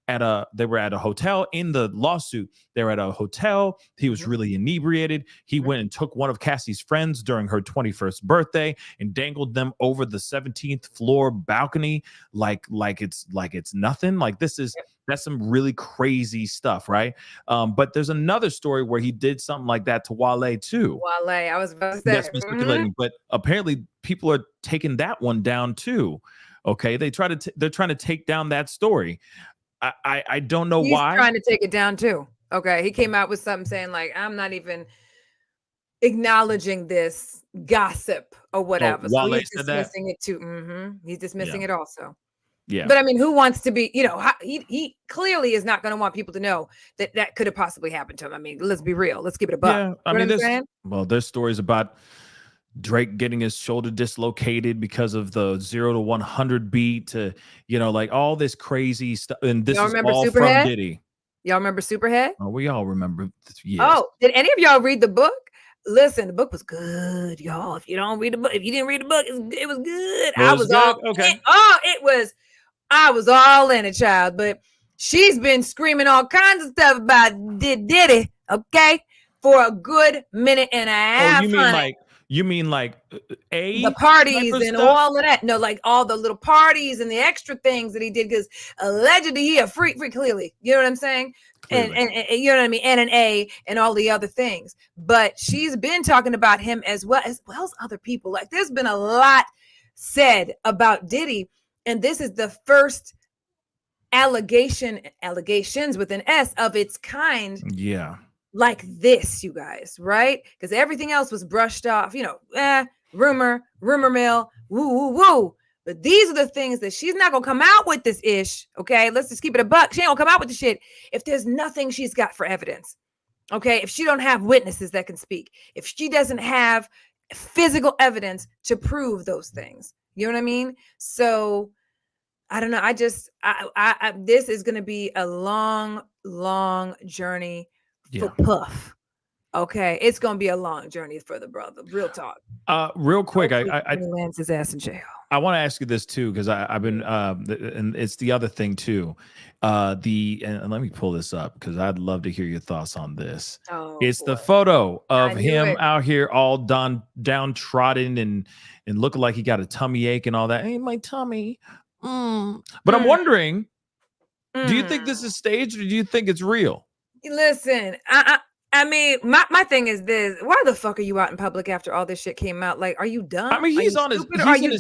they were at a hotel in the lawsuit. They were at a hotel. He was really inebriated. He went and took one of Cassie's friends during her 21st birthday and dangled them over the 17th floor balcony like it's nothing. Like that's some really crazy stuff, right? But there's another story where he did something like that to Wale too. Wale, I was about to say. That's been speculating, but apparently people are taking that one down too. Okay, they're trying to take down that story. I don't know why. He's trying to take it down too. Okay, he came out with something saying like, I'm not even acknowledging this gossip or whatever. So Wale he's said that? dismissing it too. He's dismissing it also. Yeah. But I mean, who wants to be, he clearly is not going to want people to know that that could have possibly happened to him. I mean, let's be real. Let's keep it a buck. Yeah. I mean, there's stories about Drake getting his shoulder dislocated because of the 0 to 100 beat to, like all this crazy stuff. And this is all from Diddy. Y'all remember Superhead? Oh, we all remember. Yes. Oh, did any of y'all read the book? Listen, the book was good, y'all. If you don't read the book, if you didn't read the book, it was good. I was all in it, child. But she's been screaming all kinds of stuff about Diddy, okay, for a good minute and a half. You mean like the parties and all of that? No, like all the little parties and the extra things that he did, because allegedly he a freak clearly. You know what I'm saying? And you know what I mean? And an A and all the other things. But she's been talking about him as well as other people. Like there's been a lot said about Diddy, and this is the first allegations with an S of its kind. Yeah. Like this, you guys, right? Because everything else was brushed off, rumor mill, woo. But these are the things that she's not gonna come out with this ish. Okay, let's just keep it a buck. She ain't gonna come out with the shit if there's nothing she's got for evidence. Okay, if she don't have witnesses that can speak, if she doesn't have physical evidence to prove those things, you know what I mean? So I don't know. This is gonna be a long journey. For Puff. Okay, it's gonna be a long journey for the brother. Real talk. Real quick, I lands his ass in jail. I want to ask you this too, because I've been and it's the other thing too. And let me pull this up because I'd love to hear your thoughts on this. It's the photo of him out here all downtrodden and looking like he got a tummy ache and all that. Hey, my tummy. But I'm wondering, do you think this is staged or do you think it's real? Listen, I mean, my thing is this: why the fuck are you out in public after all this shit came out? Like, are you dumb? I mean, he's in his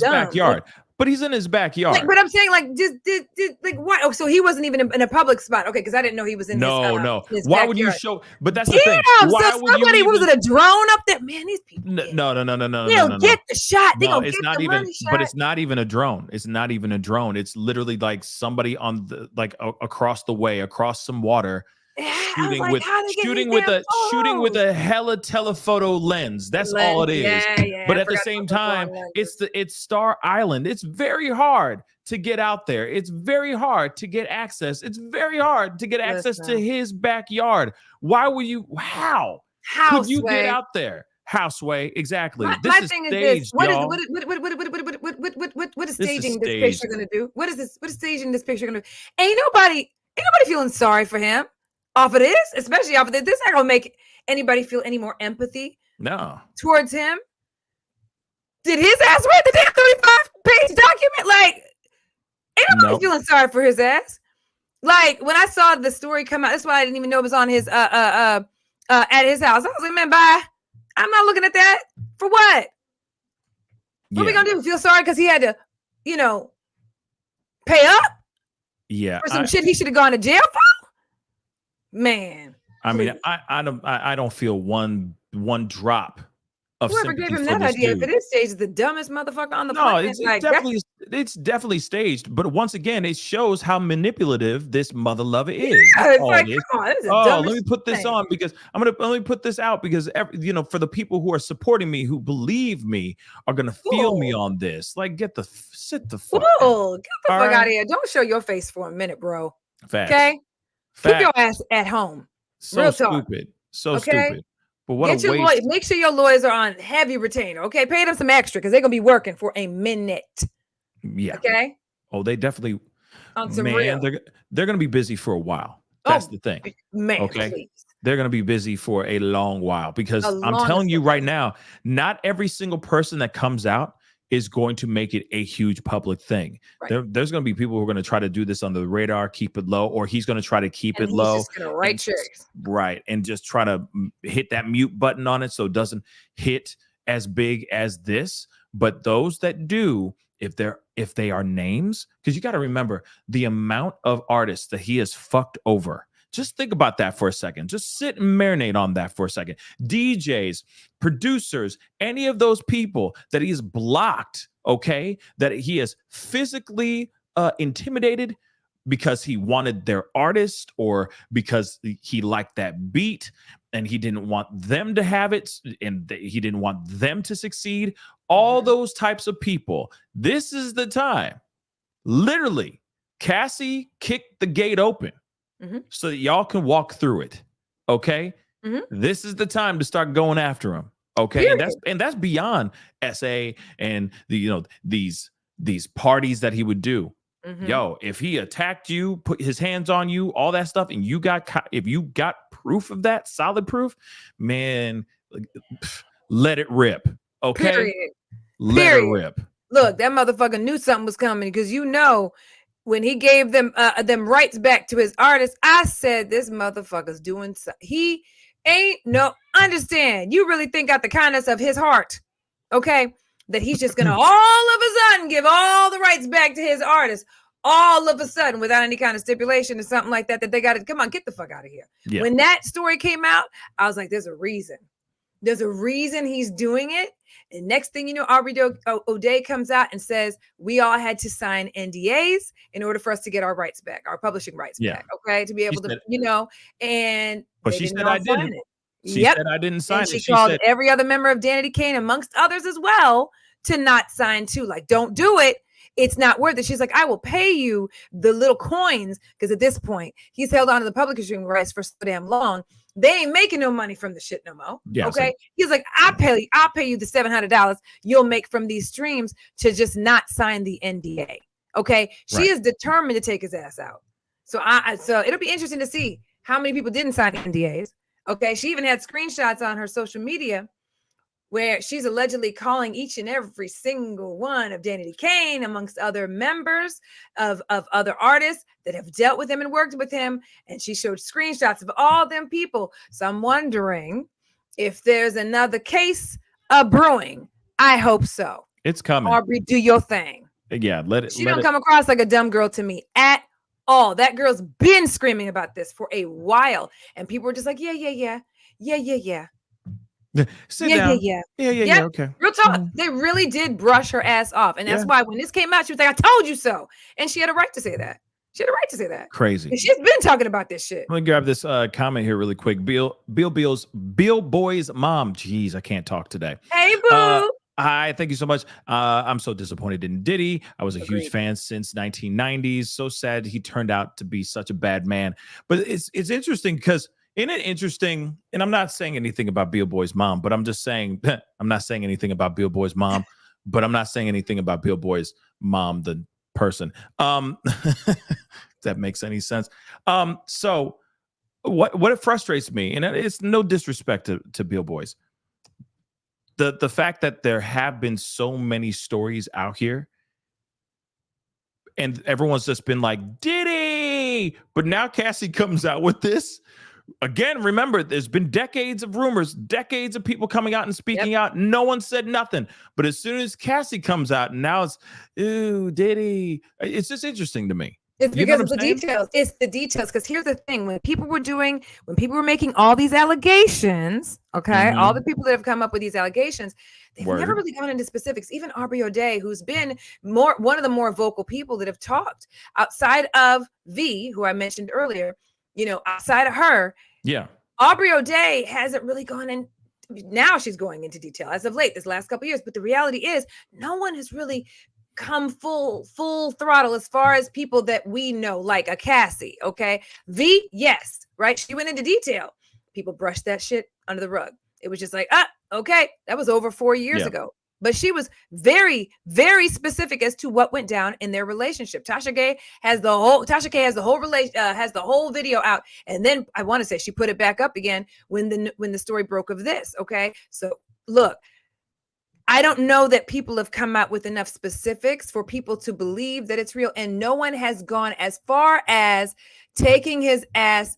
backyard, but he's in his backyard. But I'm saying, like, just did like what? Oh, so he wasn't even in a public spot. Okay, because I didn't know he was in. No. His Why backyard. would you show? But that's the thing. Why would somebody was it a drone up there? Man, these people. No. They'll get the shot. They gonna get the money shot. But it's not even a drone. It's not even a drone. It's literally like somebody on the across the way, across some water. Shooting with a hella telephoto lens. That's all it is. Yeah, but at the same time, it's Star Island. It's very hard to get out there. It's very hard to get access. It's very hard to get access to his backyard. Why would you? How could you get out there? Houseway, exactly. My thing is this. What is staging this picture gonna do? What is staging this picture gonna do? Ain't nobody feeling sorry for him. Off of this, especially off of this, not gonna make anybody feel any more empathy. No, towards him. Did his ass read the damn 35-page document? Like, ain't nobody feeling sorry for his ass. Like when I saw the story come out, that's why I didn't even know it was on his at his house. I was like, man, bye. I'm not looking at that for what. What are we gonna do? Feel sorry because he had to, pay up? Yeah, for some shit he should have gone to jail for. Man, I mean, I don't feel one drop of whoever gave him that idea for this stage is the dumbest motherfucker on the planet. It's definitely staged, but once again, it shows how manipulative this mother lover is. Yeah, it's like, come on, this is let me put this on because let me put this out because for the people who are supporting me, who believe me, are gonna feel me on this. Like, sit the fuck. Get the fuck out of here! Don't show your face for a minute, bro. Facts. Okay. Keep your ass at home. So stupid. Stupid. But what a waste. Make sure your lawyers are on heavy retainer. Okay. Pay them some extra because they're going to be working for a minute. Yeah. Okay. Oh, they definitely. On some real. They're going to be busy for a while. That's the thing. Man, okay. Please. They're going to be busy for a long while because I'm telling you right now, not every single person that comes out is going to make it a huge public thing. Right. There's going to be people who are going to try to do this under the radar, keep it low, or he's going to try to keep it low. He's just going to write checks. Right. And just try to hit that mute button on it so it doesn't hit as big as this. But those that do, if they are names, because you got to remember the amount of artists that he has fucked over Just think about that for a second. Just sit and marinate on that for a second. DJs, producers, any of those people that he's blocked, okay, that he has physically intimidated because he wanted their artist or because he liked that beat and he didn't want them to have it and he didn't want them to succeed. All those types of people. This is the time. Literally, Cassie kicked the gate open so that y'all can walk through it. Okay. This is the time to start going after him. Okay. And that's beyond SA and these parties that he would do. Yo, if he attacked you, put his hands on you, all that stuff, and if you got proof of that, solid proof, man, let it rip. Okay. Period. Let it rip. Look, that motherfucker knew something was coming because when he gave them rights back to his artist, I said this motherfucker's doing so. He ain't understand. You really think out the kindness of his heart, okay, that he's just gonna all of a sudden give all the rights back to his artist all of a sudden without any kind of stipulation or something like that they got to come on, get the fuck out of here. Yeah. When that story came out, I was like, there's a reason he's doing it. And next thing you know, Aubrey O'Day comes out and says we all had to sign NDAs in order for us to get our rights back, our publishing rights back. Okay, to be able to, but she said I didn't. She said I didn't sign and it. She called every other member of Danity Kane, amongst others as well, to not sign too. Like, don't do it. It's not worth it. She's like, I will pay you the little coins because at this point he's held on to the publishing rights for so damn long. They ain't making no money from the shit no more. Yeah, okay. He's like, I'll pay you the $700 you'll make from these streams to just not sign the NDA. Okay. She is determined to take his ass out. So it'll be interesting to see how many people didn't sign NDAs. Okay. She even had screenshots on her social media where she's allegedly calling each and every single one of Danity Kane, amongst other members of other artists that have dealt with him and worked with him. And she showed screenshots of all them people. So I'm wondering if there's another case brewing. I hope so. It's coming. Aubrey, do your thing. Yeah, let it. She don't come across like a dumb girl to me at all. That girl's been screaming about this for a while. And people were just like, yeah. Sit down. Yeah. Okay. Real talk. They really did brush her ass off. And that's why when this came out, she was like, I told you so. And she had a right to say that. Crazy. And she's been talking about this shit. Let me grab this comment here really quick. Bill Boy's mom. Jeez, I can't talk today. Hey, boo. Hi, thank you so much. I'm so disappointed in Diddy. I was a huge fan since 1990s. So sad he turned out to be such a bad man. But it's interesting because isn't it interesting? And I'm not saying anything about Bill Boy's mom, but I'm just saying I'm not saying anything about Bill Boy's mom, but I'm not saying anything about Bill Boy's mom, the person. If that makes any sense. So what it frustrates me, and it's no disrespect to Bill Boy's, the fact that there have been so many stories out here and everyone's just been like, Diddy, but now Cassie comes out with this. Again, remember, there's been decades of rumors, decades of people coming out and speaking out. No one said nothing. But as soon as Cassie comes out, and now it's, ooh, Diddy. It's just interesting to me. It's because of the details. It's the details. Because here's the thing: when people were making all these allegations, okay, all the people that have come up with these allegations, they've never really gone into specifics. Even Aubrey O'Day, who's been one of the more vocal people that have talked outside of V, who I mentioned earlier. Outside of her, Aubrey O'Day hasn't really gone in. Now she's going into detail as of late, this last couple of years. But the reality is, no one has really come full throttle as far as people that we know, like a Cassie. Okay, V, yes, right. She went into detail. People brushed that shit under the rug. It was just like, okay, that was over 4 years ago. But she was very, very specific as to what went down in their relationship. Tasha K has the whole video out, and then I want to say she put it back up again when the story broke of this. Okay, so look, I don't know that people have come out with enough specifics for people to believe that it's real, and no one has gone as far as taking his ass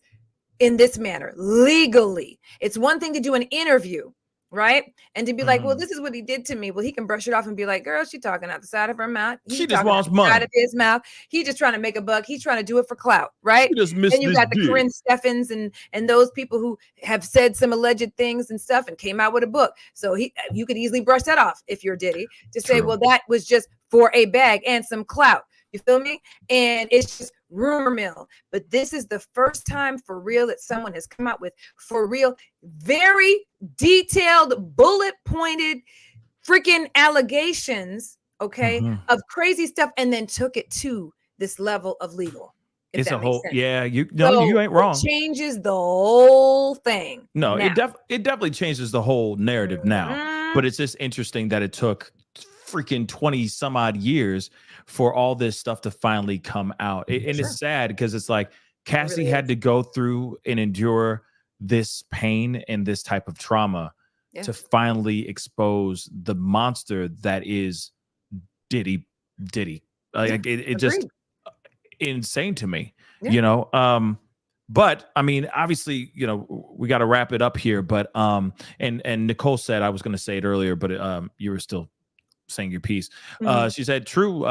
in this manner legally. It's one thing to do an interview. right? And to be like, well, Mhm. this is what he did to me. Well, he can brush it off and be like, girl, she talking out the side of her mouth. He She just talking out wants the side money. of his mouth. He just trying to make a buck. He's trying to do it for clout, right? She just missed And you this got the dick. Corinne Steffens and those people who have said some alleged things and stuff and came out with a book. So you could easily brush that off if you're Diddy to say, True. well, that was just for a bag and some clout. You feel me? And it's just rumor mill. But this is the first time for real that someone has come out with for real, very detailed, bullet pointed freaking allegations, okay, Mhm. of crazy stuff, and then took it to this level of legal. If It's that a makes whole sense. you So ain't wrong. it changes the whole thing. No, now. it definitely changes the whole narrative now. Mhm. But it's just interesting that it took freaking 20 some odd years for all this stuff to finally come out. And Sure. it's sad because it's like Cassie really had to go through and endure this pain and this type of trauma Yeah. to finally expose the monster that is Diddy. Like it just Agreed. insane to me, Yeah. you know. But I mean, obviously, you know, we got to wrap it up here. But and Nicole said, I was going to say it earlier, but you were still saying your piece. Mhm. She said, true,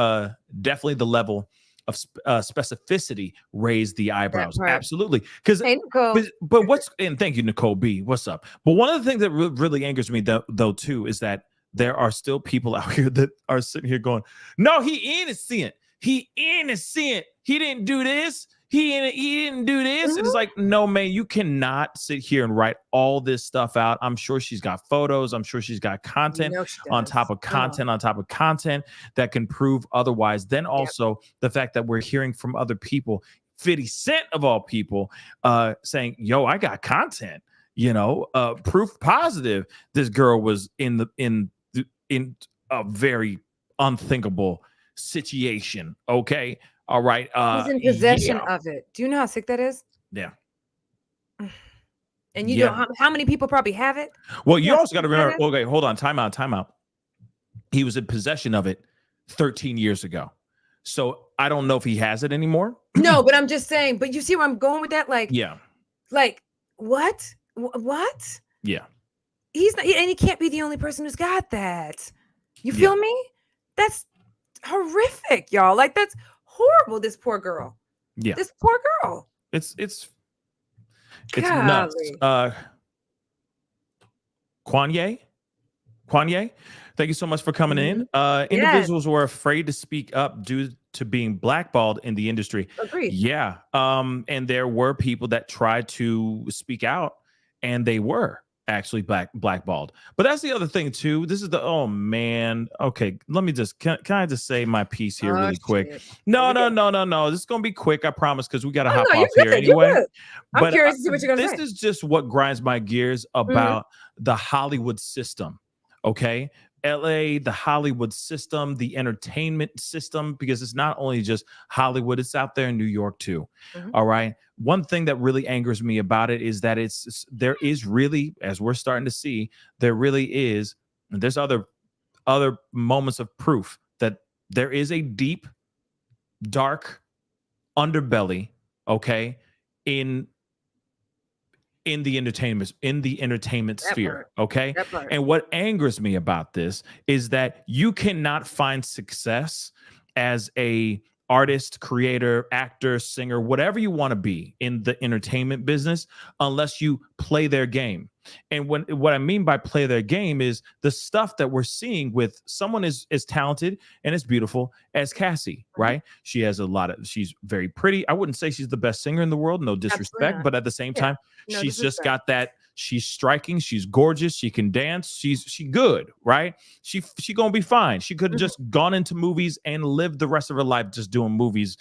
definitely the level of specificity raised the eyebrows. part. Absolutely. Because Hey, Nicole. but what's, and thank you, Nicole B. What's up? But one of the things that really angers me though too is that there are still people out here that are sitting here going, no, he innocent. He innocent. He didn't do this. He didn't do this. And it's like, no, man, you cannot sit here and write all this stuff out. I'm sure she's got photos. I'm sure she's got content No, she on does. top of content on top of content that can prove otherwise. Then also the fact that we're hearing from other people, 50 Cent of all people, saying, yo, I got content, you know, proof positive. This girl was in a very unthinkable situation. Okay. All right. He's in possession Yeah. of it. Do you know how sick that is? Yeah. And you Yeah. know how many people probably have it? Well, you Yeah, also got to remember, that okay, hold on. Time out. He was in possession of it 13 years ago. So I don't know if he has it anymore. No, but I'm just saying, but you see where I'm going with that? Like, Yeah. like what? What? Yeah. He's not, and he can't be the only person who's got that. You feel me? That's horrific, y'all. Like, that's horrible. This poor girl. Yeah. This poor girl. It's nuts. Kwanye, thank you so much for coming in. Individuals were afraid to speak up due to being blackballed in the industry. Agreed. Yeah. And there were people that tried to speak out and they were actually blackballed. But that's the other thing too. This is oh man. Okay, let me just can I just say my piece here really quick? Shit. No. This is gonna be quick, I promise, because we gotta hop no, off you're here good, you're anyway. good. I'm curious to see what you're gonna This say. is just what grinds my gears about the Hollywood system. Okay. LA, the Hollywood system, the entertainment system, because it's not only just Hollywood, it's out there in New York too. All right. One thing that really angers me about it is that there is really, as we're starting to see, there really is, and there's other moments of proof that there is a deep, dark underbelly, okay, in the entertainment sphere. Okay. And what angers me about this is that you cannot find success as a artist, creator, actor, singer, whatever you want to be in the entertainment business, unless you play their game. And what I mean by play their game is the stuff that we're seeing with someone as talented and as beautiful as Cassie, right? She has she's very pretty. I wouldn't say she's the best singer in the world, no disrespect, but at the same time, she's just got that. She's striking. She's gorgeous. She can dance. She good, right? She gonna be fine. She could have just gone into movies and lived the rest of her life just doing movies,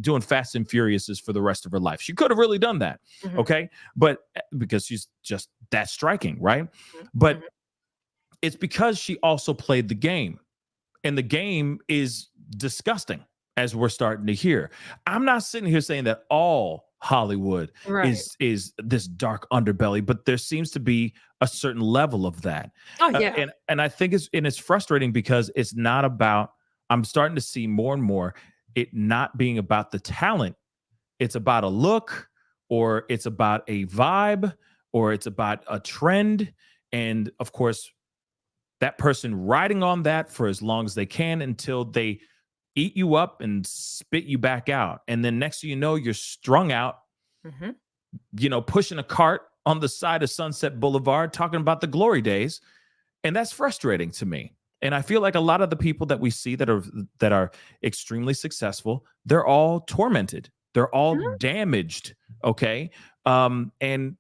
doing Fast and Furiouses for the rest of her life. She could have really done that, okay? But because she's just that striking, right? But it's because she also played the game, and the game is disgusting, as we're starting to hear. I'm not sitting here saying that all Hollywood is this dark underbelly, but there seems to be a certain level of that. And I think it's frustrating because it's not about, I'm starting to see more and more it not being about the talent. It's about a look, or it's about a vibe, or it's about a trend. And of course, that person riding on that for as long as they can until they eat you up and spit you back out. And then next thing you know, you're strung out, pushing a cart on the side of Sunset Boulevard, talking about the glory days. And that's frustrating to me. And I feel like a lot of the people that we see that are extremely successful, they're all tormented. They're all damaged. Okay. And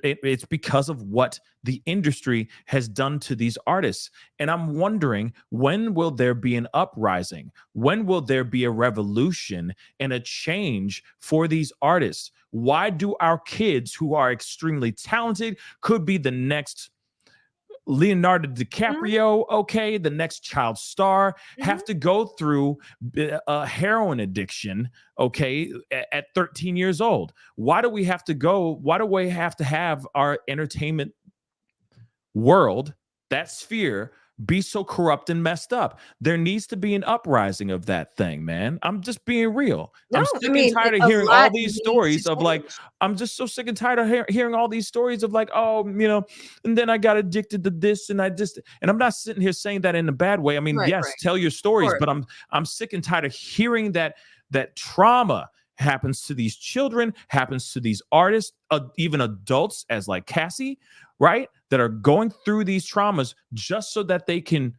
it's because of what the industry has done to these artists. And I'm wondering, when will there be an uprising? When will there be a revolution and a change for these artists? Why do our kids who are extremely talented, could be the next Leonardo DiCaprio, okay, the next child star, have to go through a heroin addiction, okay, at 13 years old? Why do we have to have our entertainment world, that sphere, be so corrupt and messed up? There needs to be an uprising of that thing, man. I'm just being real. I'm sick and tired of hearing all these stories of like, I'm just so sick and tired of hearing all these stories of like, and then I got addicted to this and and I'm not sitting here saying that in a bad way. I mean, yes, tell your stories, but I'm sick and tired of hearing that trauma happens to these children, happens to these artists, even adults as like Cassie, right? That are going through these traumas just so that they can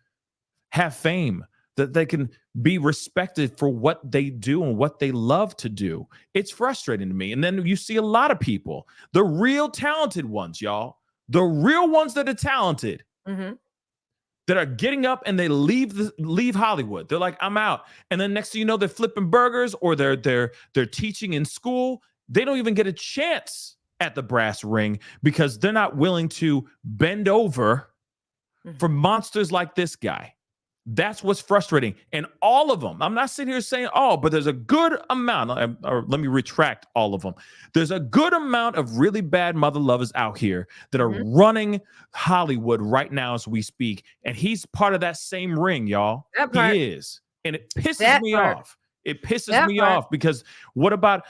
have fame, that they can be respected for what they do and what they love to do. It's frustrating to me. And then you see a lot of people, the real talented ones, y'all, the real ones that are talented, that are getting up and they leave Hollywood. They're like, I'm out. And then next thing you know, they're flipping burgers or they're teaching in school. They don't even get a chance at the brass ring because they're not willing to bend over for monsters like this guy. That's what's frustrating. And all of them, I'm not sitting here saying, but there's a good amount, or let me retract all of them. There's a good amount of really bad mother lovers out here that are running Hollywood right now as we speak. And he's part of that same ring, y'all. He is. And it pisses me off. It pisses me off because what about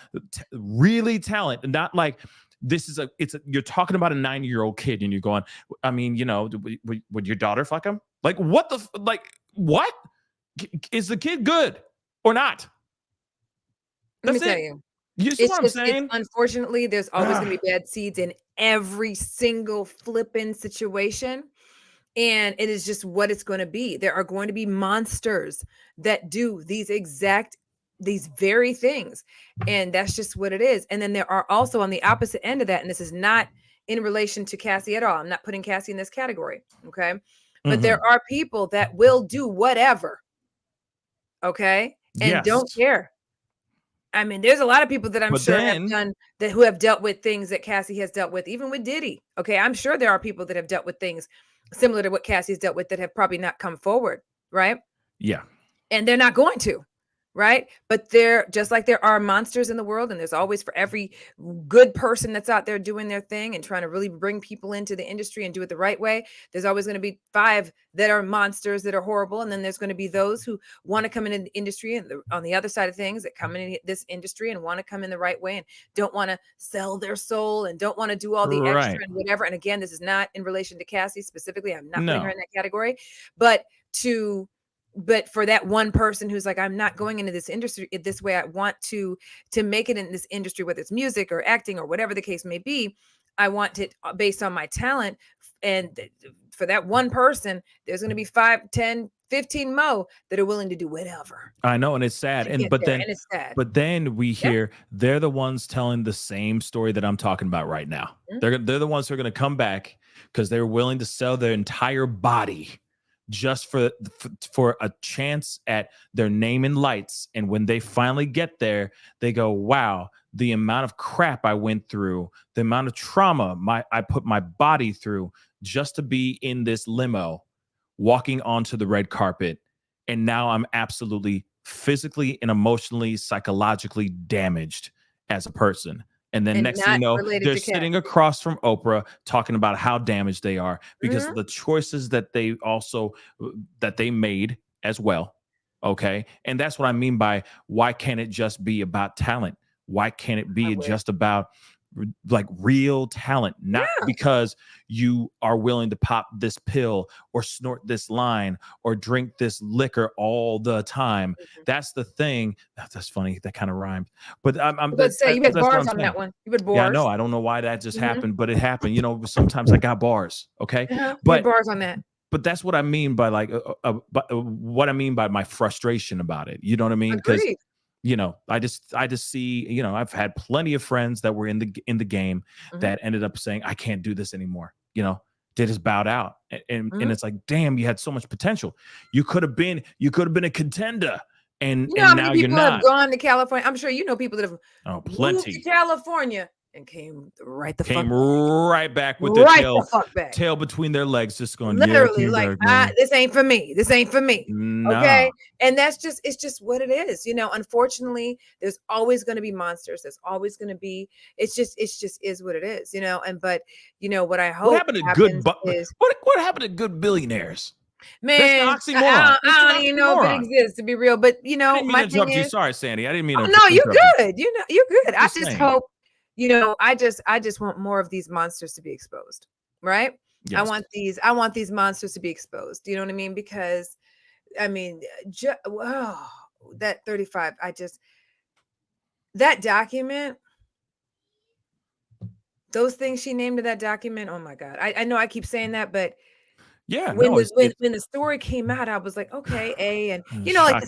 really talent? And not like, you're talking about a 9-year-old kid and you're going, I mean, would your daughter fuck him? Like, what what? Is the kid good or not? Let me tell you. You see what I'm saying? Unfortunately, there's always going to be bad seeds in every single flipping situation. And it is just what it's going to be. There are going to be monsters that do these very things. And that's just what it is. And then there are also on the opposite end of that, and this is not in relation to Cassie at all. I'm not putting Cassie in this category. Okay. But there are people that will do whatever. Okay. And don't care. I mean, there's a lot of people that I'm sure have done that, who have dealt with things that Cassie has dealt with, even with Diddy. Okay. I'm sure there are people that have dealt with things similar to what Cassie's dealt with that have probably not come forward. Right. Yeah. And they're not going to. Right. But they're just like there are monsters in the world. And there's always, for every good person that's out there doing their thing and trying to really bring people into the industry and do it the right way, there's always going to be 5 that are monsters that are horrible. And then there's going to be those who want to come in the industry and on the other side of things that come in this industry and want to come in the right way and don't want to sell their soul and don't want to do all the extra and whatever. And again, this is not in relation to Cassie specifically. I'm not putting her in that category, but for that one person who's like, I'm not going into this industry this way. I want to make it in this industry, whether it's music or acting or whatever the case may be. I want it based on my talent. And for that one person, there's going to be 5, 10, 15 more that are willing to do whatever. I know. And it's sad. But then we hear they're the ones telling the same story that I'm talking about right now. They're the ones who are going to come back because they're willing to sell their entire body just for a chance at their name in lights. And when they finally get there, they go, wow, the amount of crap I went through, the amount of trauma I put my body through just to be in this limo, walking onto the red carpet. And now I'm absolutely physically and emotionally, psychologically damaged as a person. And then next thing you know, they're sitting across from Oprah talking about how damaged they are because of the choices that they made as well. Okay. And that's what I mean by, why can't it just be about talent? Why can't it be just about like real talent, not because you are willing to pop this pill or snort this line or drink this liquor all the time. That's the thing. That's funny. That kind of rhymed. But Let's say you had bars on that one. You had bars. Yeah, I know. I don't know why that just happened, but it happened. You know, sometimes I got bars. Okay, but bars on that. But that's what I mean by like what I mean by my frustration about it. You know what I mean? Because you know, I just see, you know, I've had plenty of friends that were in the game that ended up saying, I can't do this anymore. You know, they just bowed out. And it's like, damn, you had so much potential. You could have been a contender. And, you know, and now you're not. Have gone to California. I'm sure you know people that have plenty moved to California and came right back with their tail between their legs, just going literally like, this ain't for me. This ain't for me. Nah. Okay. And it's just what it is. You know, unfortunately, there's always going to be monsters. There's always going to be, it's just is what it is, you know? But you know, what I hope what happened to good billionaires? Man, I don't even know if it exists, to be real. But you know, my thing is, sorry, Sandy. I didn't mean to. No, you're good. You know, you're good. I just hope, you know, I just want more of these monsters to be exposed, right? Yes. I want these monsters to be exposed. You know what I mean? Because, I mean, that 35. That document. Those things she named to that document. Oh my God! I know I keep saying that, but. Yeah, when the story came out, I was like, okay, and you know, like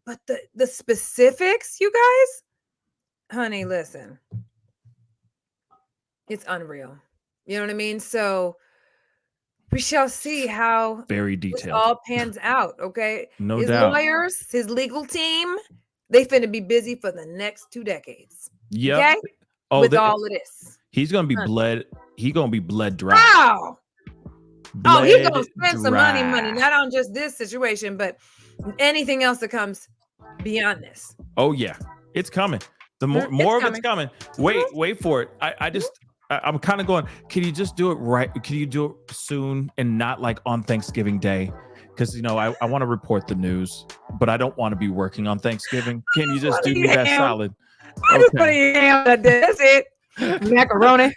the specifics, you guys, honey, listen, it's unreal. You know what I mean? So we shall see how very detailed it all pans out. Okay, no his doubt. Lawyers, his legal team, they finna be busy for the next 2 decades. Yeah. Okay? With all of this, he's gonna be bled. He's gonna be bled dry. Wow. He's gonna spend some money, not on just this situation, but anything else that comes beyond this. Oh yeah, it's coming. The more of it's coming. Wait for it. I'm kind of going. Can you just do it right? Can you do it soon and not like on Thanksgiving Day? Because you know I want to report the news, but I don't want to be working on Thanksgiving. Can you just do me that solid? I just want to eat ham. That's it. Macaroni.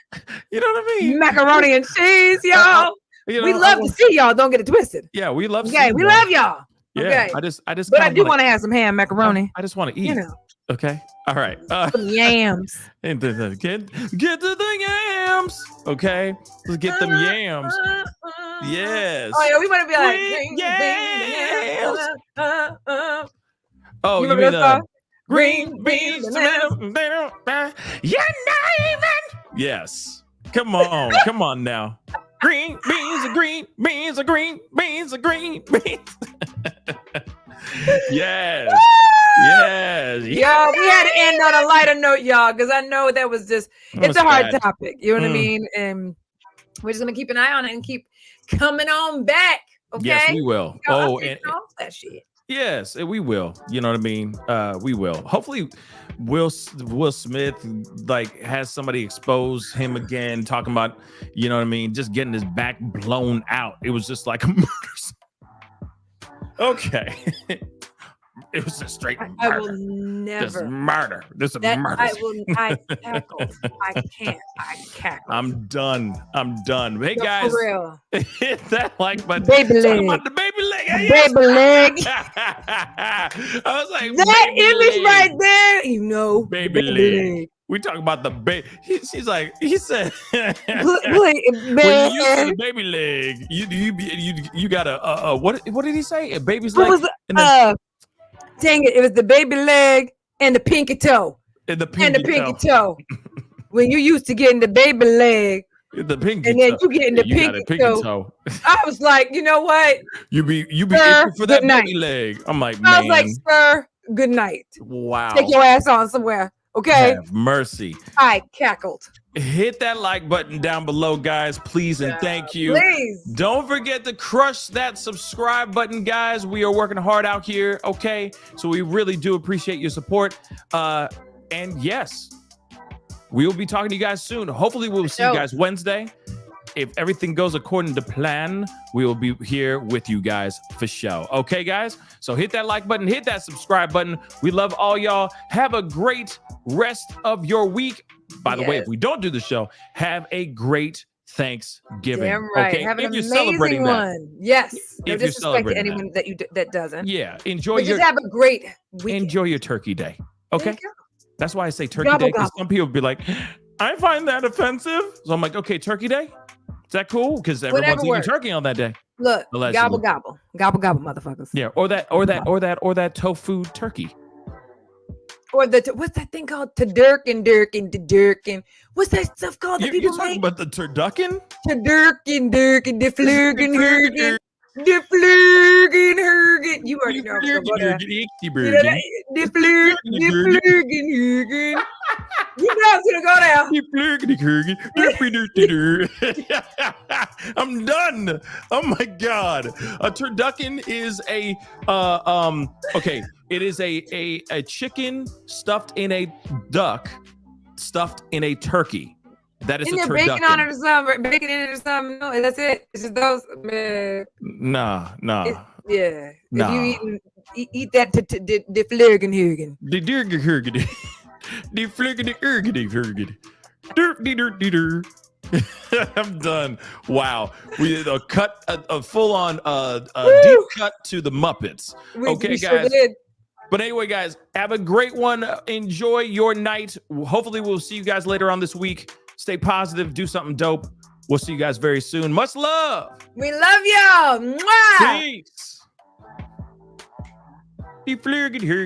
You know what I mean? Macaroni and cheese, y'all. You know, we love to see y'all. Don't get it twisted. Yeah, we love. Okay, we love y'all. Yeah, okay. I just. But I do want to have some ham macaroni. I just want to eat. You know. Okay. All right. Some yams. And get to the yams. Okay. Let's get them yams. Yes. Oh yeah, we want to be like yams. Oh, you mean green beans? You're not even. Yes. Come on now. Green beans are green beans are green beans are green beans. Yes. Yes. Yeah, we had to end on a lighter note, y'all, because I know that was just it's a hard topic. You know what I mean? And we're just gonna keep an eye on it and keep coming on back. Okay. Yes, we will. And that shit. Yes, we will. You know what I mean? We will. Hopefully Will Smith like has somebody expose him again, talking about, you know what I mean, just getting his back blown out. It was just like a murder. Okay. It was a straight murder. I will never. This murder. This is murder. I can't. I'm done. Hey guys. For real. Hit that like button. Baby leg. About the baby leg. Baby leg. I was like, that image right there, you know. Baby leg. We talk about the baby. She's like, he said, when you use the baby leg, you got a what did he say? A baby's leg? Dang it! It was the baby leg and the pinky toe. And the pinky toe. When you used to getting the baby leg, the pinky and then toe. you getting the pinky toe. I was like, you know what? You be sir, for that baby leg. I'm like, man. I was like, sir, good night. Wow. Take your ass on somewhere. Okay. Have mercy. I cackled. Hit that like button down below, guys, please, and thank you. Please. Don't forget to crush that subscribe button, guys. We are working hard out here, okay? So we really do appreciate your support. And yes, we will be talking to you guys soon. Hopefully, we'll see you guys Wednesday. if everything goes according to plan, we will be here with you guys for show. Okay, guys? So hit that like button, hit that subscribe button. We love all y'all. Have a great rest of your week. By the way, if we don't do the show, have a great Thanksgiving. Damn right. Okay, Have an if you're amazing celebrating one. that. Yes. No If you're disrespect to celebrating anyone that doesn't. Yeah, enjoy But your just have a great weekend. enjoy your turkey day. There Okay? you go. That's why I say turkey Gobble, day, because gobble. some people be like, I find that offensive. So I'm like, okay, turkey day? Is that cool? Because everyone's Whatever eating works. turkey on that day. Look, Allegedly. gobble, motherfuckers. Yeah, or that tofu turkey. Or what's that thing called? Tadurkin. What's that stuff called that You're people talking make? about the turducken? Tadurkin, the flurgen, the flurgen. You already know. I'm gonna go there. You know that? The flurgen. You know I'm gonna go there. I'm done. Oh my god. A turducken is a okay. It is a chicken stuffed in a duck, stuffed in a turkey. That is Isn't a there bacon on it turducken. or something? Bacon in it or something? No, that's it. It's just those. Man. Nah. Yeah. Nah. If you eat that the flurgen. The dirgurgurgity. The flurgity. I'm done. Wow. We did a cut, a full on deep cut to the Muppets. Okay, we guys. Sure did. But anyway, guys, have a great one. Enjoy your night. Hopefully, we'll see you guys later on this week. Stay positive. Do something dope. We'll see you guys very soon. Much love. We love y'all. Mwah! Peace. Die Flügel hier.